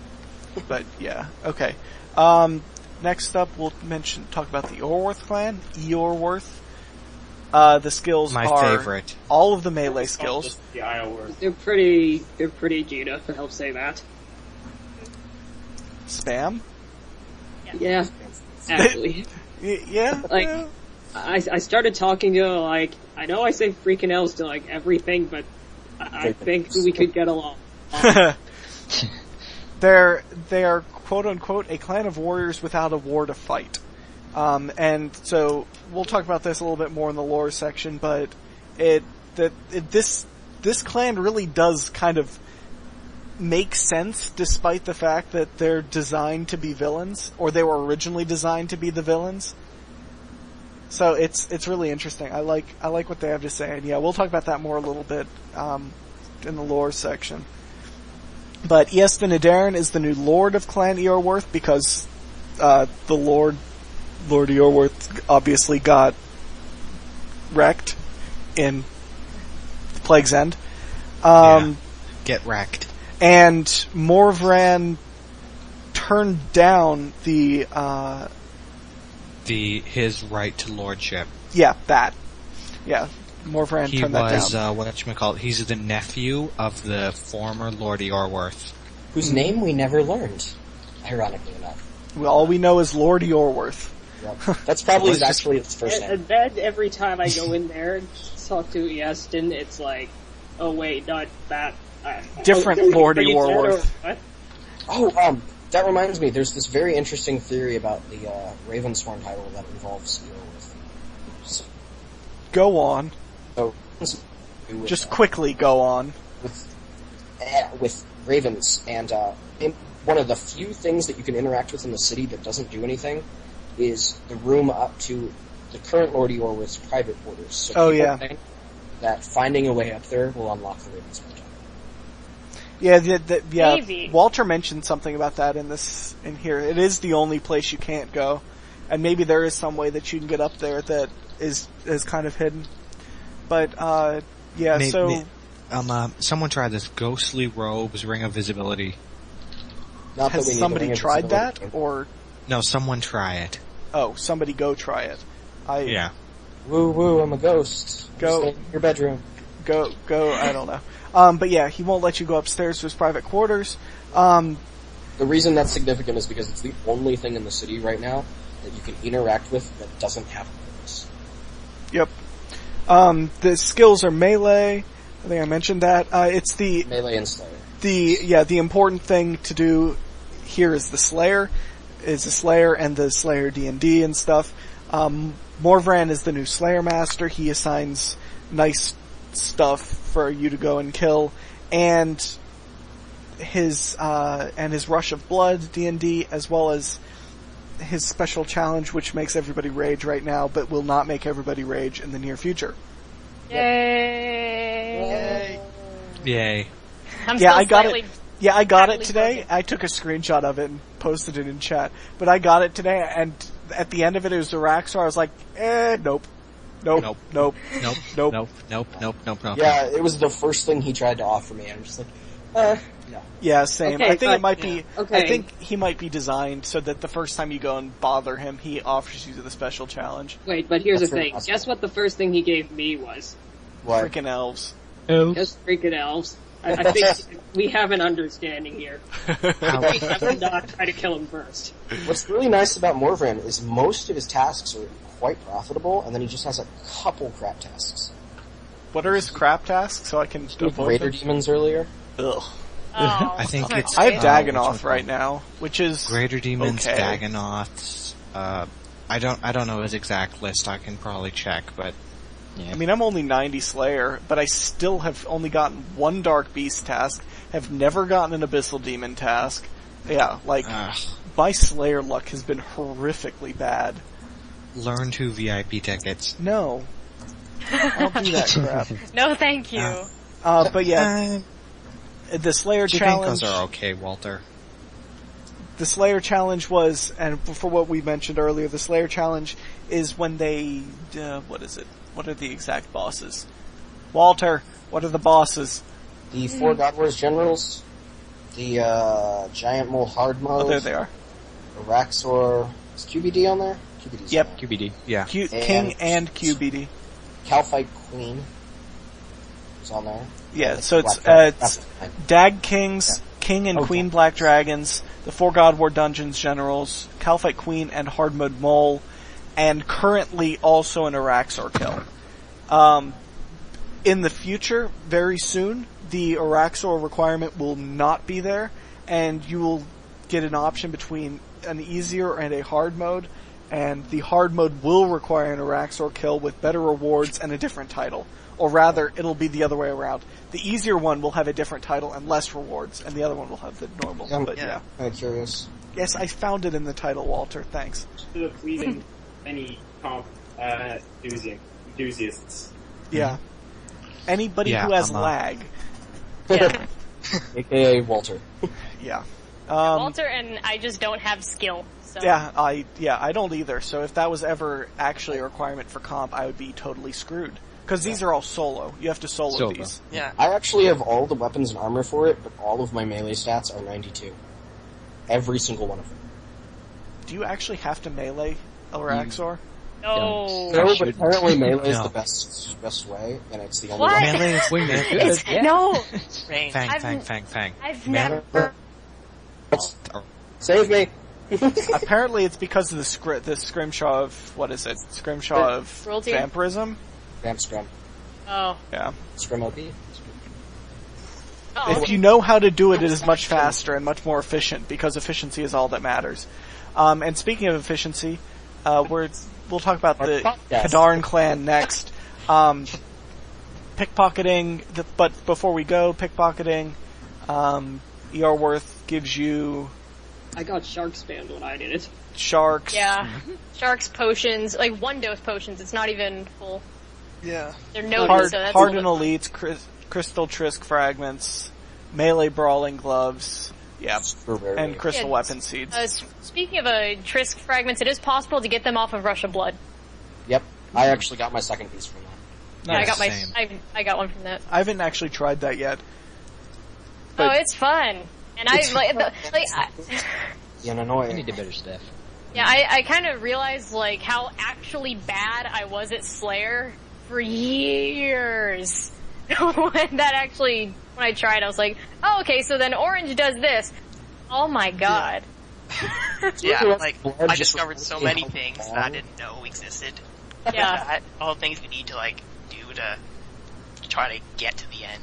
But yeah, okay. Next up, we'll talk about the Eorworth clan. Eorworth. The skills my are favorite. All of the melee skills. The Eorworth. They're pretty Geena, for help say that. Spam. Yeah, actually. Yeah. Like, I started talking to like I know I say freaking elves to like everything, but I think we could get along. They are quote unquote a clan of warriors without a war to fight, and so we'll talk about this a little bit more in the lore section. But this clan really does kind of make sense, despite the fact that they're designed to be villains, or they were originally designed to be the villains. So it's really interesting. I like what they have to say, and yeah, we'll talk about that more a little bit in the lore section. But Iestyn Adarin is the new Lord of Clan Eorworth because the Lord Eorworth obviously got wrecked in the Plague's End. Get wrecked. And Morvran turned down his right to lordship. Yeah, that. Yeah. Morvran turned that down. He's the nephew of the former Lord Eorworth. Whose name we never learned, ironically enough. Well, all we know is Lord Eorworth. Yep. That's probably actually his first name. And then every time I go in there and talk to Iestyn, it's like, oh wait, not that. Different Lord Eorworth. Oh, that reminds me, there's this very interesting theory about the Ravensworn title that involves Eorworth. So, go on. So, just quickly go on. With ravens, and one of the few things that you can interact with in the city that doesn't do anything is the room up to the current Lord Eorworth's private quarters. So think that finding a way up there will unlock the Ravensworn title. Yeah, Maybe. Walter mentioned something about that in here. It is the only place you can't go, and maybe there is some way that you can get up there that is kind of hidden. But someone tried this ghostly robes ring of visibility. Has somebody tried that, or no? Someone try it. Oh, somebody go try it. Yeah. Woo woo! I'm a ghost. Go stay in your bedroom. go, I don't know. But yeah, he won't let you go upstairs to his private quarters. The reason that's significant is because it's the only thing in the city right now that you can interact with that doesn't have purpose. Yep. The skills are melee. I think I mentioned that. It's the melee and slayer. The important thing to do here is the Slayer, and the Slayer D&D and stuff. Morvran is the new Slayer Master. He assigns nice stuff for you to go and kill, and his Rush of Blood D&D, as well as his special challenge, which makes everybody rage right now, but will not make everybody rage in the near future. Yay! Yay. I got it. Yeah, I got it today. Broken. I took a screenshot of it and posted it in chat. But I got it today, and at the end of it, it was Araxor. I was like, nope. Nope. Yeah, it was the first thing he tried to offer me. I'm just like, no. Yeah, same. Okay, I think it might be. Okay. I think he might be designed so that the first time you go and bother him, he offers you the special challenge. Wait, but here's That's the thing. awesome. Guess what the first thing he gave me was? What? Freaking elves. Just freaking elves. I think we have an understanding here. I would not try to kill him first. What's really nice about Morvran is most of his tasks are quite profitable, and then he just has a couple crap tasks. What are his crap tasks? So I can avoid Raider them? Demons earlier. Ugh. I think it's. I have Dagonoth right now, which is Greater Demons, okay. Dagonoths. I don't know his exact list. I can probably check, but yeah. I mean, I'm only 90 Slayer, but I still have only gotten one Dark Beast task. Have never gotten an Abyssal Demon task. Yeah, like my Slayer luck has been horrifically bad. Learn 2 VIP tickets. No, I'll do that crap. No, thank you. But yeah. The Slayer challenge. Jinkos are okay, Walter. The Slayer challenge was, and for what we mentioned earlier, the Slayer challenge is when they, what is it? What are the exact bosses? Walter, what are the bosses? The 4 God Wars generals, the giant mole hard mode. Oh, there they are. Araxor. Is QBD on there? QBD's yep. on there. QBD, yeah. King and QBD. Calphite Queen is on there. Yeah, so it's Dag Kings, King and Queen Black Dragons, the 4 God War Dungeons Generals, Calphite Queen and Hard Mode Mole, and currently also an Araxor kill. In the future, very soon, the Araxor requirement will not be there, and you will get an option between an easier and a hard mode, and the hard mode will require an Araxor kill with better rewards and a different title. Or rather, it'll be the other way around. The easier one will have a different title and less rewards, and the other one will have the normal. But yeah. I'm curious. Yes, I found it in the title, Walter. Thanks. To pleasing any comp enthusiasts. Yeah. Anybody who has lag. Yeah. AKA Walter. Yeah. Walter and I just don't have skill. So. Yeah, I don't either. So if that was ever actually a requirement for comp, I would be totally screwed. Because these are all solo. You have to solo these. Yeah. I actually have all the weapons and armor for it, but all of my melee stats are 92. Every single one of them. Do you actually have to melee Araxor? No. No, but apparently melee is the best way, and it's the only What? one. Melee is way good. Yeah. No. Fang. I've never. Save me. Apparently it's because of the scrimshaw of, what is it? Scrimshaw of Cruelty? vampirism? Vamp scrum. Oh. Yeah. Scrum OP. Oh. If you know how to do it, it is much faster and much more efficient, because efficiency is all that matters. And speaking of efficiency, we'll talk about the Kadarn clan next. Pickpocketing, but before we go, pickpocketing, Eorworth gives you... I got shark spammed when I did it. Sharks. Yeah. Sharks, potions, like 1-dose potions, it's not even full. Yeah. They're no Hard, so that's hardened a little bit elites, crystal trisk fragments, melee brawling gloves, yeah, and crystal weapon seeds. Speaking of trisk fragments, it is possible to get them off of Rush of Blood. Yep. I actually got my second piece from that. Yeah, Nice. I got one from that. I haven't actually tried that yet. Oh, it's fun. And I I need better stuff. Yeah, I kind of realized like how actually bad I was at Slayer for years. when I tried, I was like, oh, okay, so then orange does this. Oh my god. Yeah, like, I discovered so many things that I didn't know existed. Yeah. All the things we need to, like, do to try to get to the end.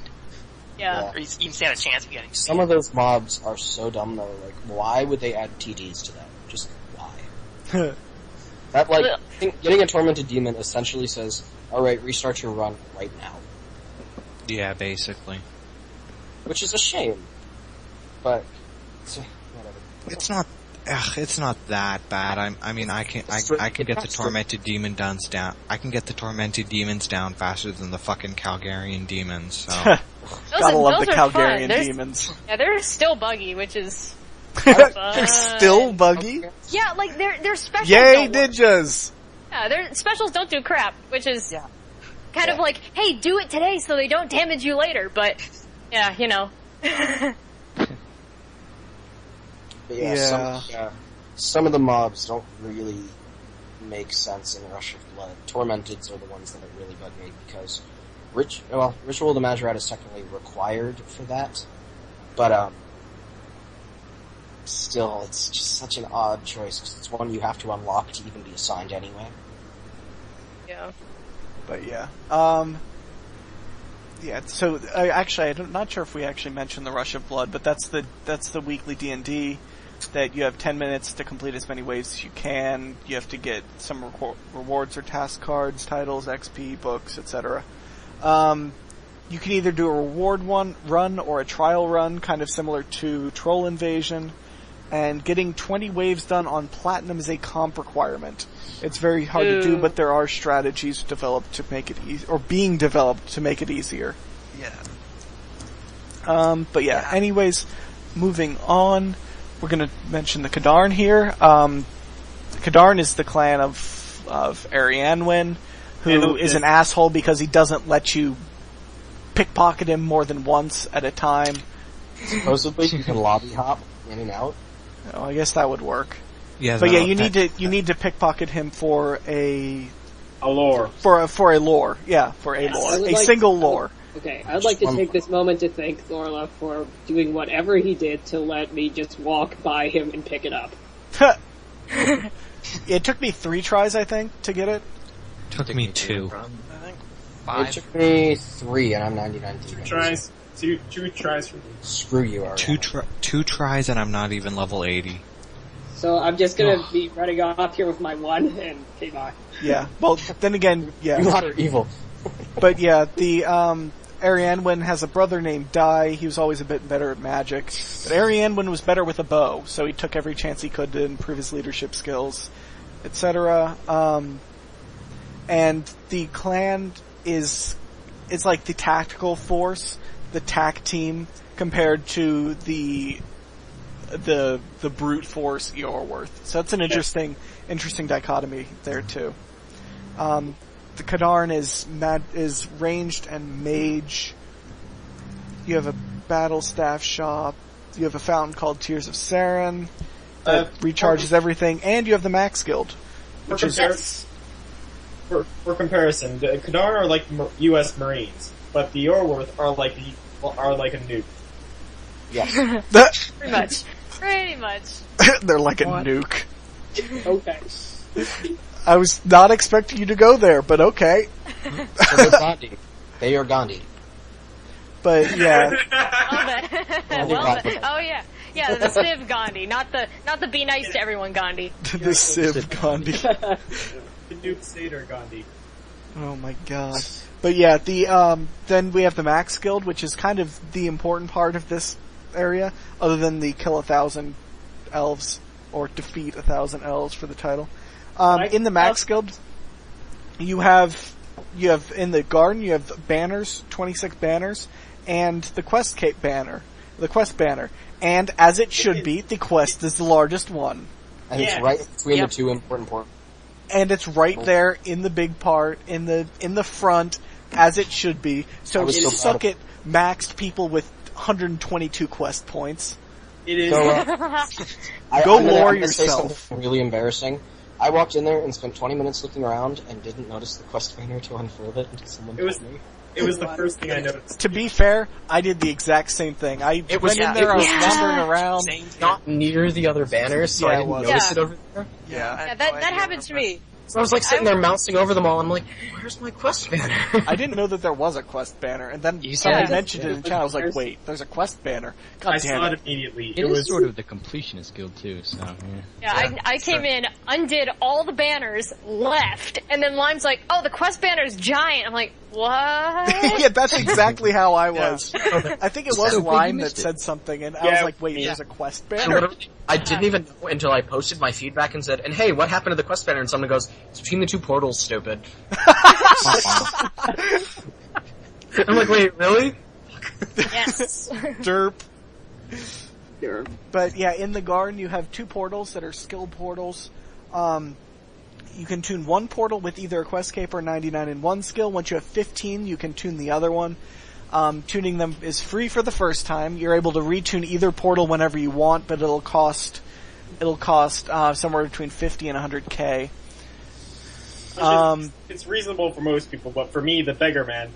Yeah. Or even stand a chance of getting to Some of those mobs are so dumb though, like, why would they add TDs to them? Just why? That, like, getting a Tormented Demon essentially says, alright, restart your run right now. Yeah, basically. Which is a shame. But, whatever. It's not that bad. I mean, I can get the Tormented Demon down. I can get the Tormented Demons down faster than the fucking Calgarian Demons, so. Gotta love the Calgarian fun. Demons. Yeah, they're still buggy, which is... They're still buggy? Yeah, like, their specials Yay, don't work. ninjas! Yeah, their specials don't do crap, which is kind of like, hey, do it today so they don't damage you later, but, yeah, you know. But some of the mobs don't really make sense in Rush of Blood. Tormenteds are the ones that really bug me, because Ritual of the Majorat is technically required for that, but still, it's just such an odd choice, because it's one you have to unlock to even be assigned anyway. Yeah. But yeah. Yeah, so, actually, I'm not sure if we actually mentioned the Rush of Blood, but that's the weekly D&D that you have 10 minutes to complete as many waves as you can. You have to get some rewards or task cards, titles, XP, books, etc. You can either do a reward run or a trial run, kind of similar to Troll Invasion. And getting 20 waves done on Platinum is a comp requirement. It's very hard to do, but there are strategies developed to make it easy, or being developed to make it easier. Yeah. But yeah, anyways, moving on, we're gonna mention the Kadarn here. Kadarn is the clan of Arianwen, who is an asshole because he doesn't let you pickpocket him more than once at a time. Supposedly you can lobby hop in and out. Oh, I guess that would work. Yeah, but yeah, you need to pickpocket him for a lore. For a lore. Yeah, for a lore. A single lore. Okay, I'd like to take this moment to thank Thorlah for doing whatever he did to let me just walk by him and pick it up. It took me 3 tries, I think, to get it. Took me 2. I think 5. It took me 3, and I'm 99 tries. Two tries for me. Screw you, Ariana. 2 tries, and I'm not even level 80. So I'm just gonna be running off here with my 1, and okay, bye. Yeah, well, then again, yeah. You lot are evil. But yeah, the, Arianwen has a brother named Dai. He was always a bit better at magic. But Arianwen was better with a bow, so he took every chance he could to improve his leadership skills, etc. And the clan is like the tactical force, the TAC team, compared to the brute force Eorworth. So that's an interesting dichotomy there too. The Kadarn is ranged and mage. You have a battle staff shop. You have a fountain called Tears of Saren that recharges everything, and you have the Max Guild, which is for comparison. The Kadarn are like U.S. Marines, but the Eorworth are like a nuke. Yeah, Pretty much. They're like a nuke. Okay. I was not expecting you to go there, but okay. So they're Gandhi. They are Gandhi. But yeah. Oh yeah. Yeah, the Civ Gandhi, not the be nice to everyone Gandhi. The Civ Gandhi. The nuke Seder Gandhi. Oh my god. But yeah, then we have the Max Guild, which is kind of the important part of this area, other than the kill 1,000 elves, or defeat 1,000 elves for the title. In the Max Guild, you have in the garden, you have banners, 26 banners, and the quest banner. And as it should be, the quest is the largest one. And it's right between the two important points. And it's right there in the big part, in the front, as it should be. So suck it, maxed people with 122 quest points. It is. So, Go lore I'm gonna yourself. say something really embarrassing. I walked in there and spent 20 minutes looking around and didn't notice the quest banner to unfurl it until someone told me. It was the first thing I noticed. To be fair, I did the exact same thing. I went in there, I was wandering around. Not near the other banners, so I didn't notice it over there. Yeah, that happened to me. So I was like sitting there mousing over them all, and I'm like, where's my quest banner? I didn't know that there was a quest banner, and then somebody mentioned it in the chat. I was like, wait, there's a quest banner. God I damn saw it. it immediately. It was sort of the completionist guild too, so Yeah, I came in, undid all the banners, left, and then Lime's like, oh, the quest banner's giant. I'm like, what? Yeah, that's exactly how I was. I think it was So Lime you that missed it. said something, and I was like, wait, there's a quest banner? I didn't even know until I posted my feedback and said, and hey, what happened to the quest banner? And someone goes, it's between the two portals, stupid. I'm like, wait, really? Yes. Derp. Sure. But yeah, in the garden you have 2 portals that are skill portals. You can tune one portal with either a quest cape or 99 in one skill. Once you have 15, you can tune the other one. Tuning them is free for the first time. You're able to retune either portal whenever you want, but it'll cost somewhere between 50 and 100k. It's reasonable for most people, but for me, the beggar man,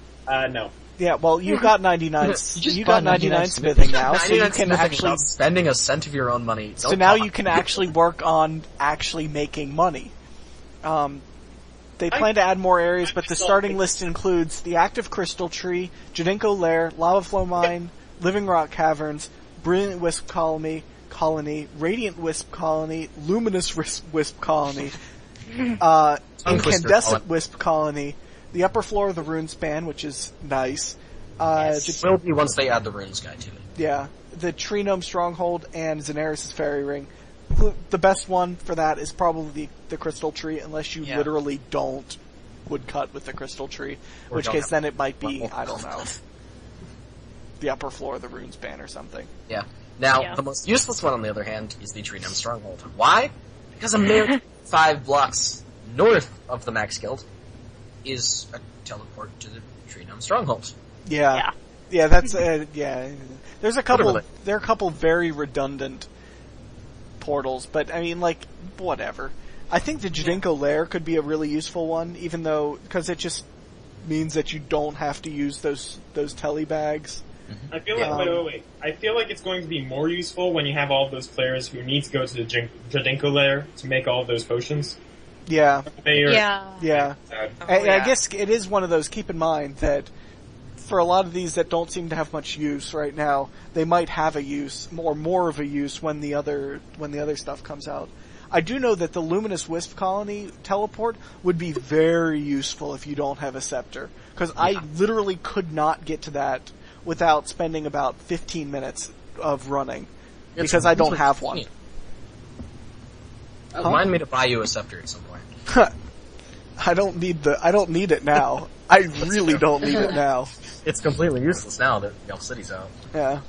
no. Yeah, well, you've got 99. just You got bought 99 smithing now, so you 99 can smithing actually. without spending a cent of your own money. So now you can actually work on actually making money. They plan to add more areas, but the starting list includes the active crystal tree, Jadinko Lair, lava flow mine, living rock caverns, brilliant wisp colony, radiant wisp colony, luminous wisp colony, incandescent wisp colony, the upper floor of the rune span, which is nice. It will be once they add the runes guide to it. Yeah, the tree gnome stronghold and Xanaris' fairy ring. The best one for that is probably the crystal tree, unless you literally don't woodcut with the crystal tree, in which case then it might be, I don't know, the upper floor of the rune span or something. Yeah. Now, the most useless one, on the other hand, is the Tree Gnome Stronghold. Why? Because a mere 5 blocks north of the Max Guild is a teleport to the Tree Gnome Stronghold. Yeah, that's There's a couple. There are a couple very redundant portals, but I mean, like, whatever. I think the Jadinko Lair could be a really useful one, even though because it just means that you don't have to use those telly bags. I feel like wait. I feel like it's going to be more useful when you have all of those players who need to go to the Jadinko Lair to make all of those potions. Yeah. Yeah. I guess it is one of those. Keep in mind that for a lot of these that don't seem to have much use right now, they might have a use, more of a use when the other stuff comes out. I do know that the Luminous Wisp Colony teleport would be very useful if you don't have a scepter, because I literally could not get to that without spending about 15 minutes of running, because I don't have one. Remind me to buy you a scepter at some point. I don't need it now. I really don't need it now. It's completely useless now that Elf City's out. Yeah.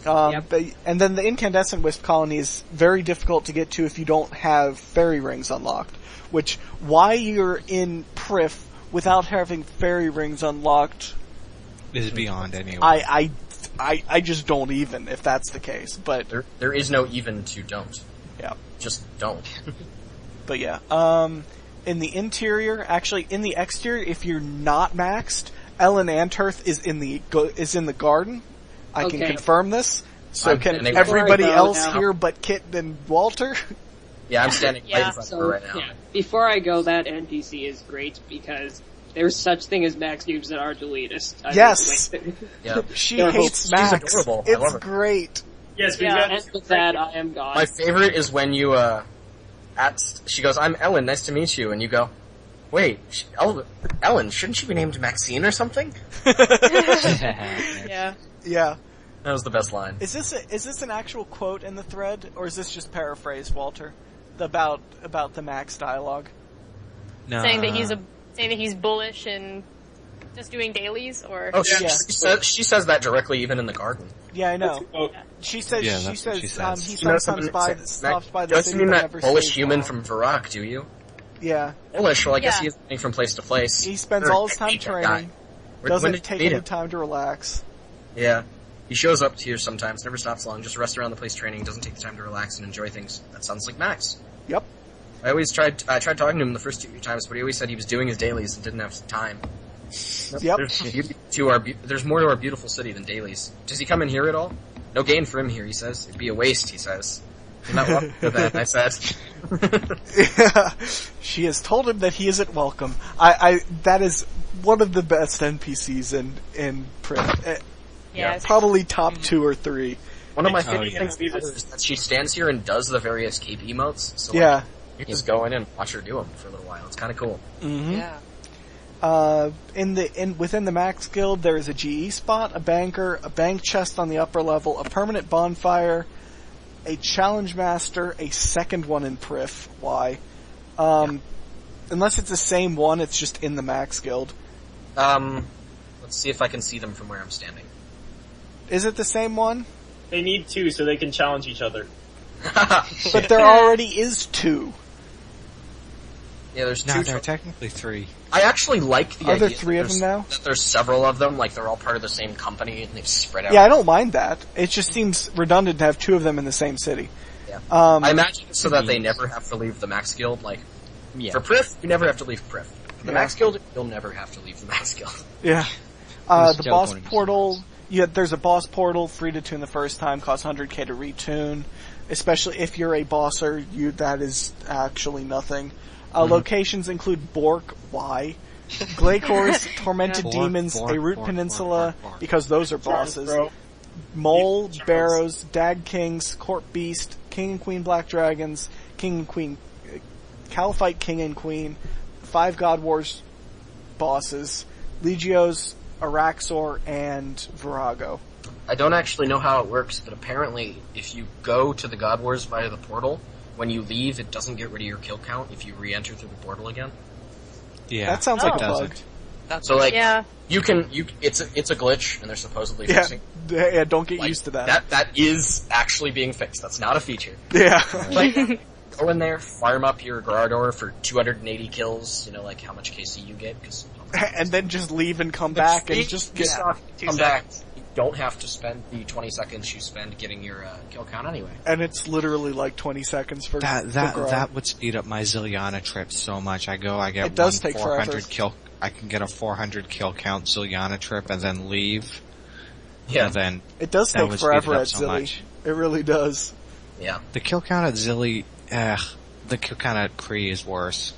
And then the Incandescent Wisp Colony is very difficult to get to if you don't have fairy rings unlocked. Which, why you're in Prif without having fairy rings unlocked is beyond anyone. I just don't even, if that's the case. But there is no even to don't. Yeah. Just don't. But yeah, in the interior, actually in the exterior, if you're not maxed, Ellen Anturth is in the garden. I can confirm this. So can everybody else here but Kitten and Walter? Yeah, I'm standing right in front of her right now. Yeah. Before I go, that NPC is great because there's such thing as max noobs that are elitist. Yes! Yeah. She hates Max. She's adorable. It's great. Yes, and with that, I am God. My favorite is when you, she goes, I'm Ellen, nice to meet you, and you go, wait, Ellen, shouldn't she be named Maxine or something? Yeah. Yeah. That was the best line. Is this an actual quote in the thread, or is this just paraphrased, Walter? About the Max dialogue? No. Saying that he's bullish and just doing dailies, or she says that directly even in the garden. Yeah, I know. She says he sometimes stops by the city. Doesn't mean that bullish human from Varrock, do you? Yeah. Bullish, well I guess he is moving from place to place. He spends all his time training. Doesn't take any time to relax. Yeah. He shows up here sometimes, never stops long, just rests around the place training, doesn't take the time to relax and enjoy things. That sounds like Max. Yep. I tried talking to him the first 2 times, but he always said he was doing his dailies and didn't have time. Yep. There's more to our beautiful city than dailies. Does he come in here at all? No gain for him here, he says. It'd be a waste, he says. You're not welcome to that, I said. Yeah. She has told him that he isn't welcome. That is one of the best NPCs in Priv. Yes. Probably top 2 or 3. One of my favorite things is that she stands here and does the various cape emotes. So yeah. You can just go in and watch her do them for a little while. It's kind of cool. Mm-hmm. Yeah. Within the Max Guild, there is a GE spot, a banker, a bank chest on the upper level, a permanent bonfire, a challenge master, a second one in Prif. Why? Unless it's the same one, it's just in the Max Guild. Let's see if I can see them from where I'm standing. Is it the same one? They need 2 so they can challenge each other. But there already is 2. Yeah, there's 2. No, there are technically 3. I actually like the idea. Are there 3 of them now? That there's several of them, like they're all part of the same company and they've spread out. Yeah, I don't mind that. It just seems redundant to have 2 of them in the same city. Yeah. I imagine it's so that they never have to leave the Max Guild. Like, for Prif, you never have to leave Prif. For the Max Guild, you'll never have to leave the Max Guild. Yeah. The boss portal, there's a boss portal, free to tune the first time, costs 100k to retune. Especially if you're a bosser, that is actually nothing. Locations include Bork, why? Glacors, Tormented Demons, a Root Peninsula, because those are bosses. Mole, Barrows, Dag Kings, Court Beast, King and Queen Black Dragons, King and Queen, Caliphite King and Queen, 5 God Wars bosses, Legios, Araxor, and Virago. I don't actually know how it works, but apparently if you go to the God Wars via the portal, when you leave, it doesn't get rid of your kill count if you re-enter through the portal again. Yeah, that sounds like a bug. So like, it's a glitch, and they're supposedly fixing. Yeah, don't get used to that. That is actually being fixed. That's not a feature. Yeah. Like, go in there, farm up your Grador for 280 kills. Like how much KC you get, and then just leave and come back and just get come back. You don't have to spend the 20 seconds you spend getting your kill count anyway. And it's literally like 20 seconds for that would speed up my Zilyana trip so much. I get it does take 400 forever. kill. I can get a 400 kill count Zilyana trip and then leave. Yeah, and then it does take forever at so Zilly. It really does. Yeah, the kill count at Zilly, the kill count at Kree is worse.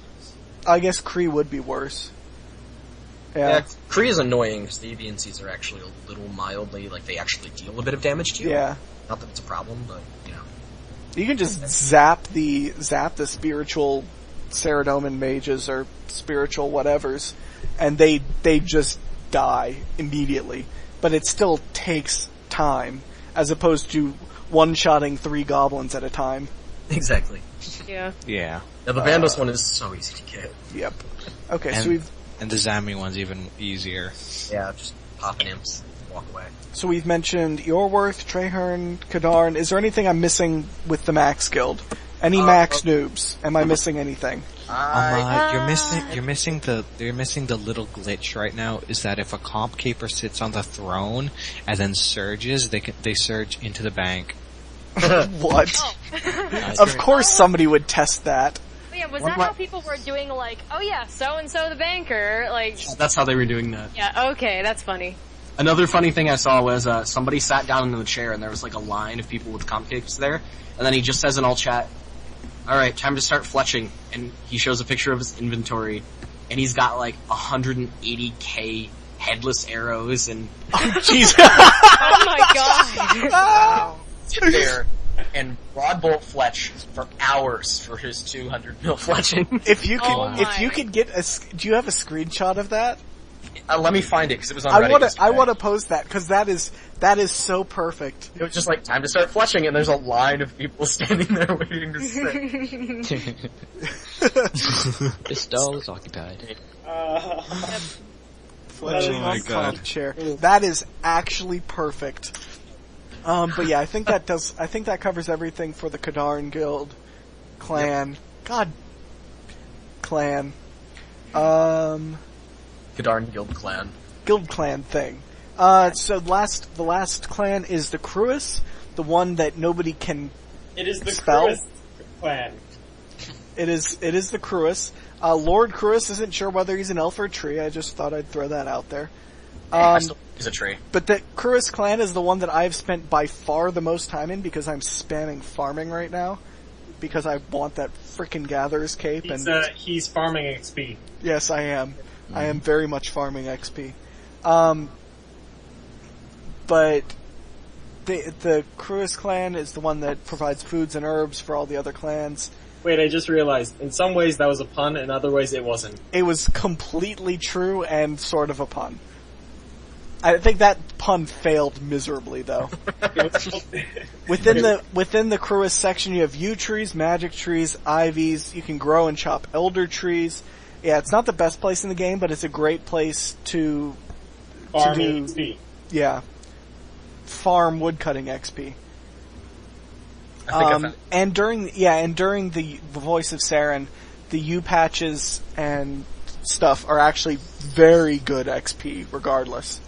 I guess Kree would be worse. Yeah, Kree is annoying because the ABNCs are actually a little mildly, like they actually deal a bit of damage to you. Yeah. Not that it's a problem, but you can just zap the spiritual Saradomin mages or spiritual whatevers, and they just die immediately. But it still takes time, as opposed to one-shotting 3 goblins at a time. Exactly. Yeah. Yeah. The Bandos one is so easy to get. Yep. Okay, so we've... And the Zami one's even easier. Yeah, just pop an imps, walk away. So we've mentioned Yorworth, Traherne, Kadarn. Is there anything I'm missing with the Max Guild? Any Max noobs? Am I missing anything? You're missing the little glitch right now. Is that if a comp keeper sits on the throne and then surges, they surge into the bank. What? Of course, somebody would test that. Yeah, was that how people were doing, like, oh yeah, so-and-so the banker, like... That's how they were doing that. Yeah, okay, that's funny. Another funny thing I saw was, somebody sat down in the chair and there was like a line of people with comp capes there, and then he just says in all chat, alright, time to start fletching, and he shows a picture of his inventory, and he's got like 180k headless arrows and... Oh, jeez! Oh my god! Wow. Sit there and broad bolt fletch for hours for his 200 mil fletching. If you could get do you have a screenshot of that? Let me find it because it was on Reddit. I want to post that because that is so perfect. It was just like time to start fletching, and there's a line of people standing there waiting to sit. The stall is occupied. Fletching on comp chair. That is actually perfect. But yeah, I think that covers everything for the Kadarn Guild clan. Yep. God, clan. Kadarn Guild clan. Guild clan thing. So the last clan is the Cruis, the one that nobody can It is the spell. Cruis clan. It is the Cruis. Lord Cruis isn't sure whether he's an elf or a tree. I just thought I'd throw that out there. I still think he's a tree. But the Cruis clan is the one that I've spent by far the most time in because I'm spamming farming right now. Because I want that frickin' Gatherer's Cape. He's farming XP. Yes, I am. I am very much farming XP. But the Cruis clan is the one that provides foods and herbs for all the other clans. Wait, I just realized, in some ways that was a pun, in other ways it wasn't. It was completely true and sort of a pun. I think that pun failed miserably, though. Within the Cruis section, you have yew trees, magic trees, ivies. You can grow and chop elder trees. Yeah, it's not the best place in the game, but it's a great place to Farm XP. Yeah, farm woodcutting XP. And during the Voice of Saren, the yew patches and stuff are actually very good XP, regardless.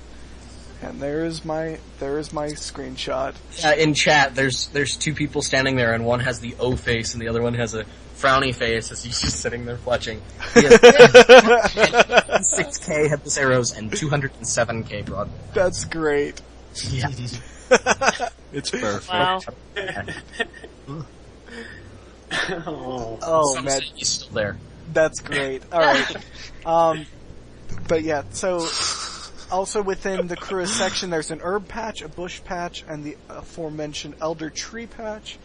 And there is my screenshot. In chat, there's two people standing there, and one has the O face, and the other one has a frowny face as he's just sitting there fletching. He has 6k headless arrows and 207k broad. That's great. Yeah. It's perfect. Wow. Oh man, he's still there. That's great. All right. But yeah, so also within the Cruis section, there's an herb patch, a bush patch, and the aforementioned elder tree patch.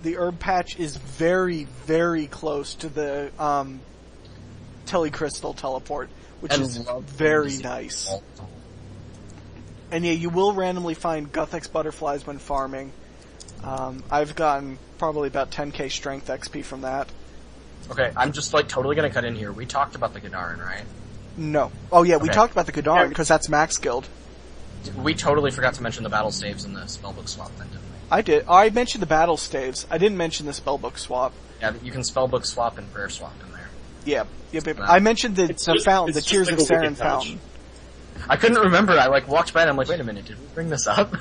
The herb patch is very, very close to the Telecrystal teleport, which is very nice. And yeah, you will randomly find Guthex butterflies when farming. I've gotten probably about 10k strength XP from that. Okay, I'm just totally gonna cut in here. We talked about the Gadarin, right? No. Oh yeah, we Okay. talked about the Gadarin because that's max guild. We totally forgot to mention the battle staves in the spellbook swap then, didn't we? I did. I mentioned the battle staves. I didn't mention the spellbook swap. Yeah, you can spellbook swap and prayer swap in there. Yeah. Yep. I mentioned the fountain, the Tears of Saren fountain. I couldn't remember. I walked by and I'm like, wait a minute, did we bring this up?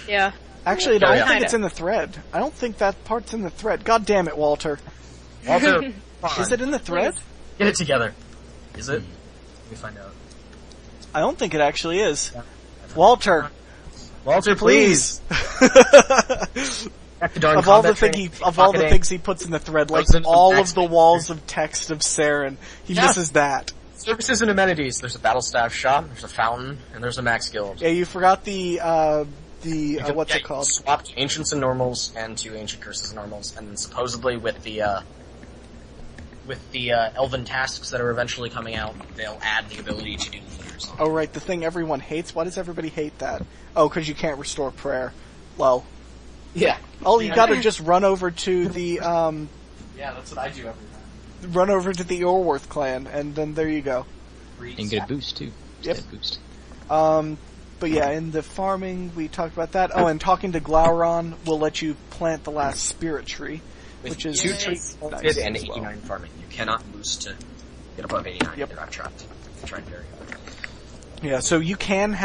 Yeah. Actually, I don't Yeah. think it's in the thread. I don't think that part's in the thread. God damn it, Walter. Walter, Is it in the thread? get it together. Is it? Let me find out. I don't think it actually is. Walter, please. Of all the things he puts in the thread, like all of the walls of text of Saren, he misses that. Services and amenities. There's a battle staff shop, there's a fountain, and there's a max guild. Yeah, you forgot the what's it called? Swapped ancients and normals and to ancient curses and normals, and then supposedly with the elven tasks that are eventually coming out, they'll add the ability to do leaders. Oh right, the thing everyone hates. Why does everybody hate that? Oh, because you can't restore prayer. Well, yeah. Oh, you gotta just run over to the Yeah, that's what I do every time. Run over to the Orworth clan, and then there you go. And get a boost too. Yep. Boost. But yeah, in the farming, we talked about that. Oh, and talking to Glauron will let you plant the last spirit tree, which is 2 trees nice and as well. 89 farming. You cannot boost to get above 89. Yep. I've tried very hard. Yeah, so you can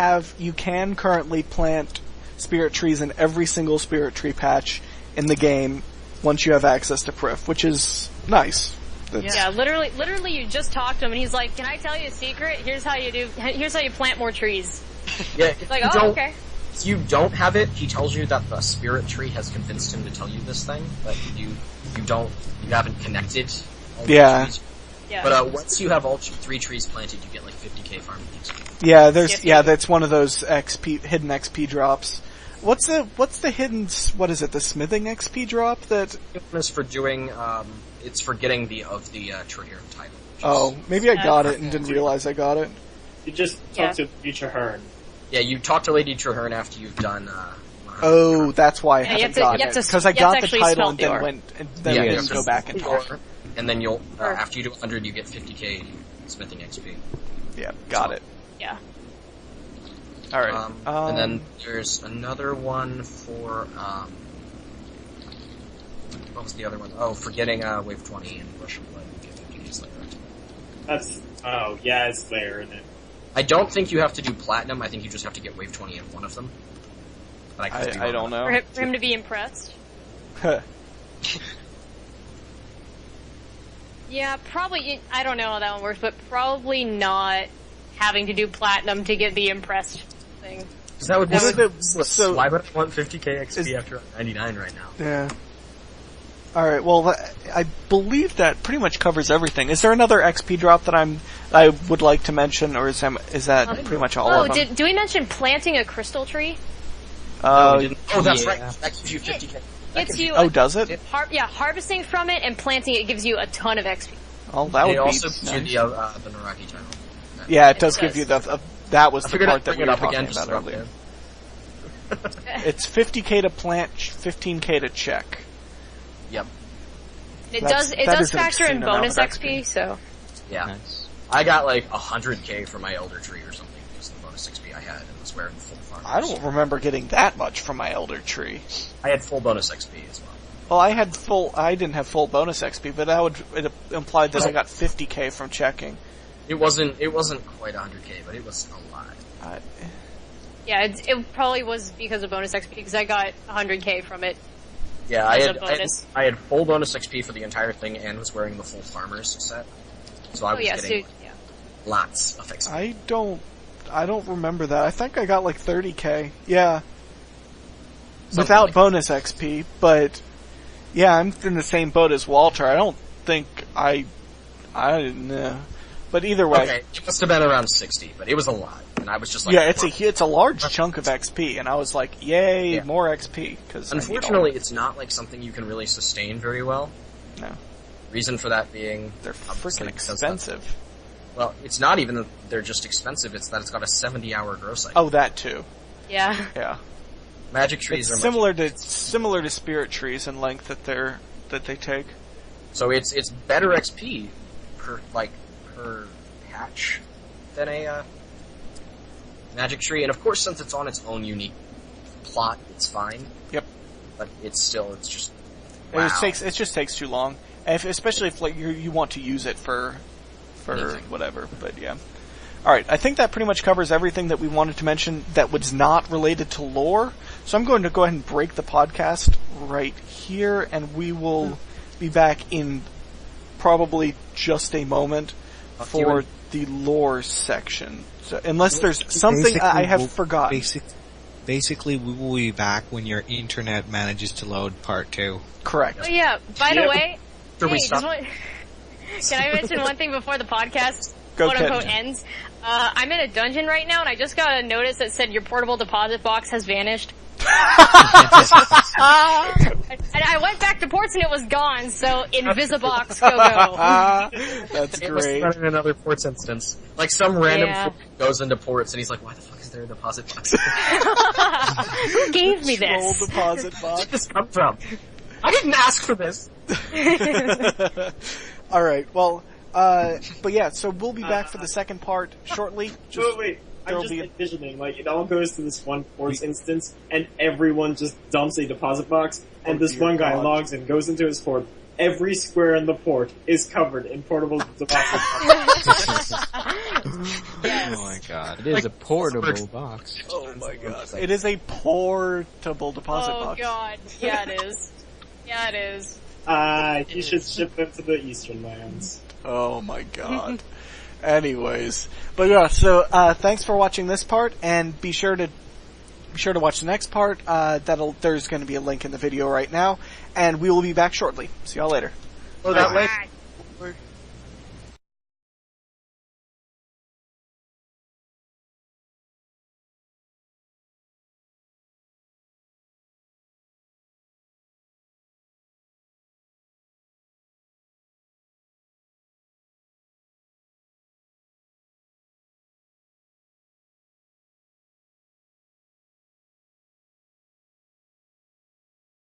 currently plant spirit trees in every single spirit tree patch in the game once you have access to Prif, which is nice. Yeah, literally you just talked to him and he's like, can I tell you a secret? Here's how you plant more trees. Yeah, It's like, oh, okay. If you don't have it, he tells you that the spirit tree has convinced him to tell you this thing, but you haven't connected all the Yeah. trees. Yeah. But once you have all 3 trees planted, you get 50k farming XP. Yeah, that's one of those hidden XP drops. What's the hidden, what is it, the smithing XP drop that? It's for doing, it's for getting the Trahir title. Oh, maybe I got it and didn't realize I got it. You just talk to future Hearn. Yeah, you talk to Lady Traherne after you've done, Oh, that's why I haven't gotten you have it. to- Because I you have got to the actually title smelt and the then ore. didn't go back and talk. And then you'll, after you do 100, you get 50k smithing XP. Yeah, got it. Yeah. Alright. And then there's another one for, what was the other one? Oh, for getting, wave 20 and Russian Blood, you get 50k Slayer XP. It's Slayer, and then... I don't think you have to do Platinum, I think you just have to get wave 20 in one of them. But I don't know. For him to be impressed. Yeah, probably, I don't know how that one works, but probably not having to do platinum to get the impressed thing. Because that would be so why would I want 50k XP after 99 right now? Yeah. Alright, well, I believe that pretty much covers everything. Is there another XP drop that I would like to mention, or is that pretty much all of them? Do we mention planting a crystal tree? That's right. That gives you 50k. Does it? Harvesting from it and planting it gives you a ton of XP. Oh, that would be also nice. gives you the Naraki title. Yeah, it does give you the... that was the part that we were talking again, about earlier. It's 50k to plant, 15k to check. Yep. It does factor in bonus XP, so... Yeah. Nice. I got like 100k for my Elder Tree or something, because of the bonus XP I had, and was wearing full farm. I don't remember getting that much from my Elder Tree. I had full bonus XP as well. Well, I didn't have full bonus XP, but it implied that I got 50k from checking. It wasn't quite 100k, but it was a lot. Yeah, it probably was because of bonus XP, because I got 100k from it. Yeah, I had full bonus XP for the entire thing and was wearing the full farmer's set. So I was getting lots of XP. I don't remember that. I think I got like 30k. Yeah. Without bonus XP, but yeah, I'm in the same boat as Walter. I don't think I didn't know. But either way. Okay, it must have been around 60, but it was a lot. And I was just like... Yeah, it's a large chunk of XP, and I was like, yay, more XP. Cause unfortunately, it's not like something you can really sustain very well. No. Reason for that being... They're freaking expensive. Well, it's not even that they're just expensive, it's that it's got a 70-hour grow cycle. Oh, that too. Yeah. Yeah. Magic trees are similar to spirit trees in length that they take. So it's better XP per hatch than a magic tree, and of course, since it's on its own unique plot, it's fine. Yep. But it's just wow. It just takes too long, especially if like you want to use it for whatever. But yeah. All right, I think that pretty much covers everything that we wanted to mention that was not related to lore. So I'm going to go ahead and break the podcast right here, and we will be back in probably just a moment for the lore section. So unless there's something I have forgotten. Basically, we will be back when your internet manages to load part 2. Correct. Oh yeah, by the way, can I mention one thing before the podcast quote-unquote ends? I'm in a dungeon right now, and I just got a notice that said your portable deposit box has vanished. And I went back to ports and it was gone, so Invisibox go. That's great. It must run in another ports instance. Like some random goes into ports and he's like, why the fuck is there a deposit box? Who gave me this? Deposit box. Where did this come from? I didn't ask for this. Alright, well, but yeah, so we'll be back for the second part shortly. Wait. I'm just envisioning, like, it all goes to this one ports instance, and everyone just dumps a deposit box, and this one guy logs in, goes into his port. Every square in the port is covered in portable deposit boxes. Yes. Oh my god. It is a portable box. Oh my god. It is a portable deposit box. Oh god. Yeah, it is. Yeah, it is. You should ship them to the eastern lands. Oh my god. Anyways, but yeah, so thanks for watching this part, and be sure to watch the next part. There's going to be a link in the video right now, and we will be back shortly. See y'all later. Oh, that link.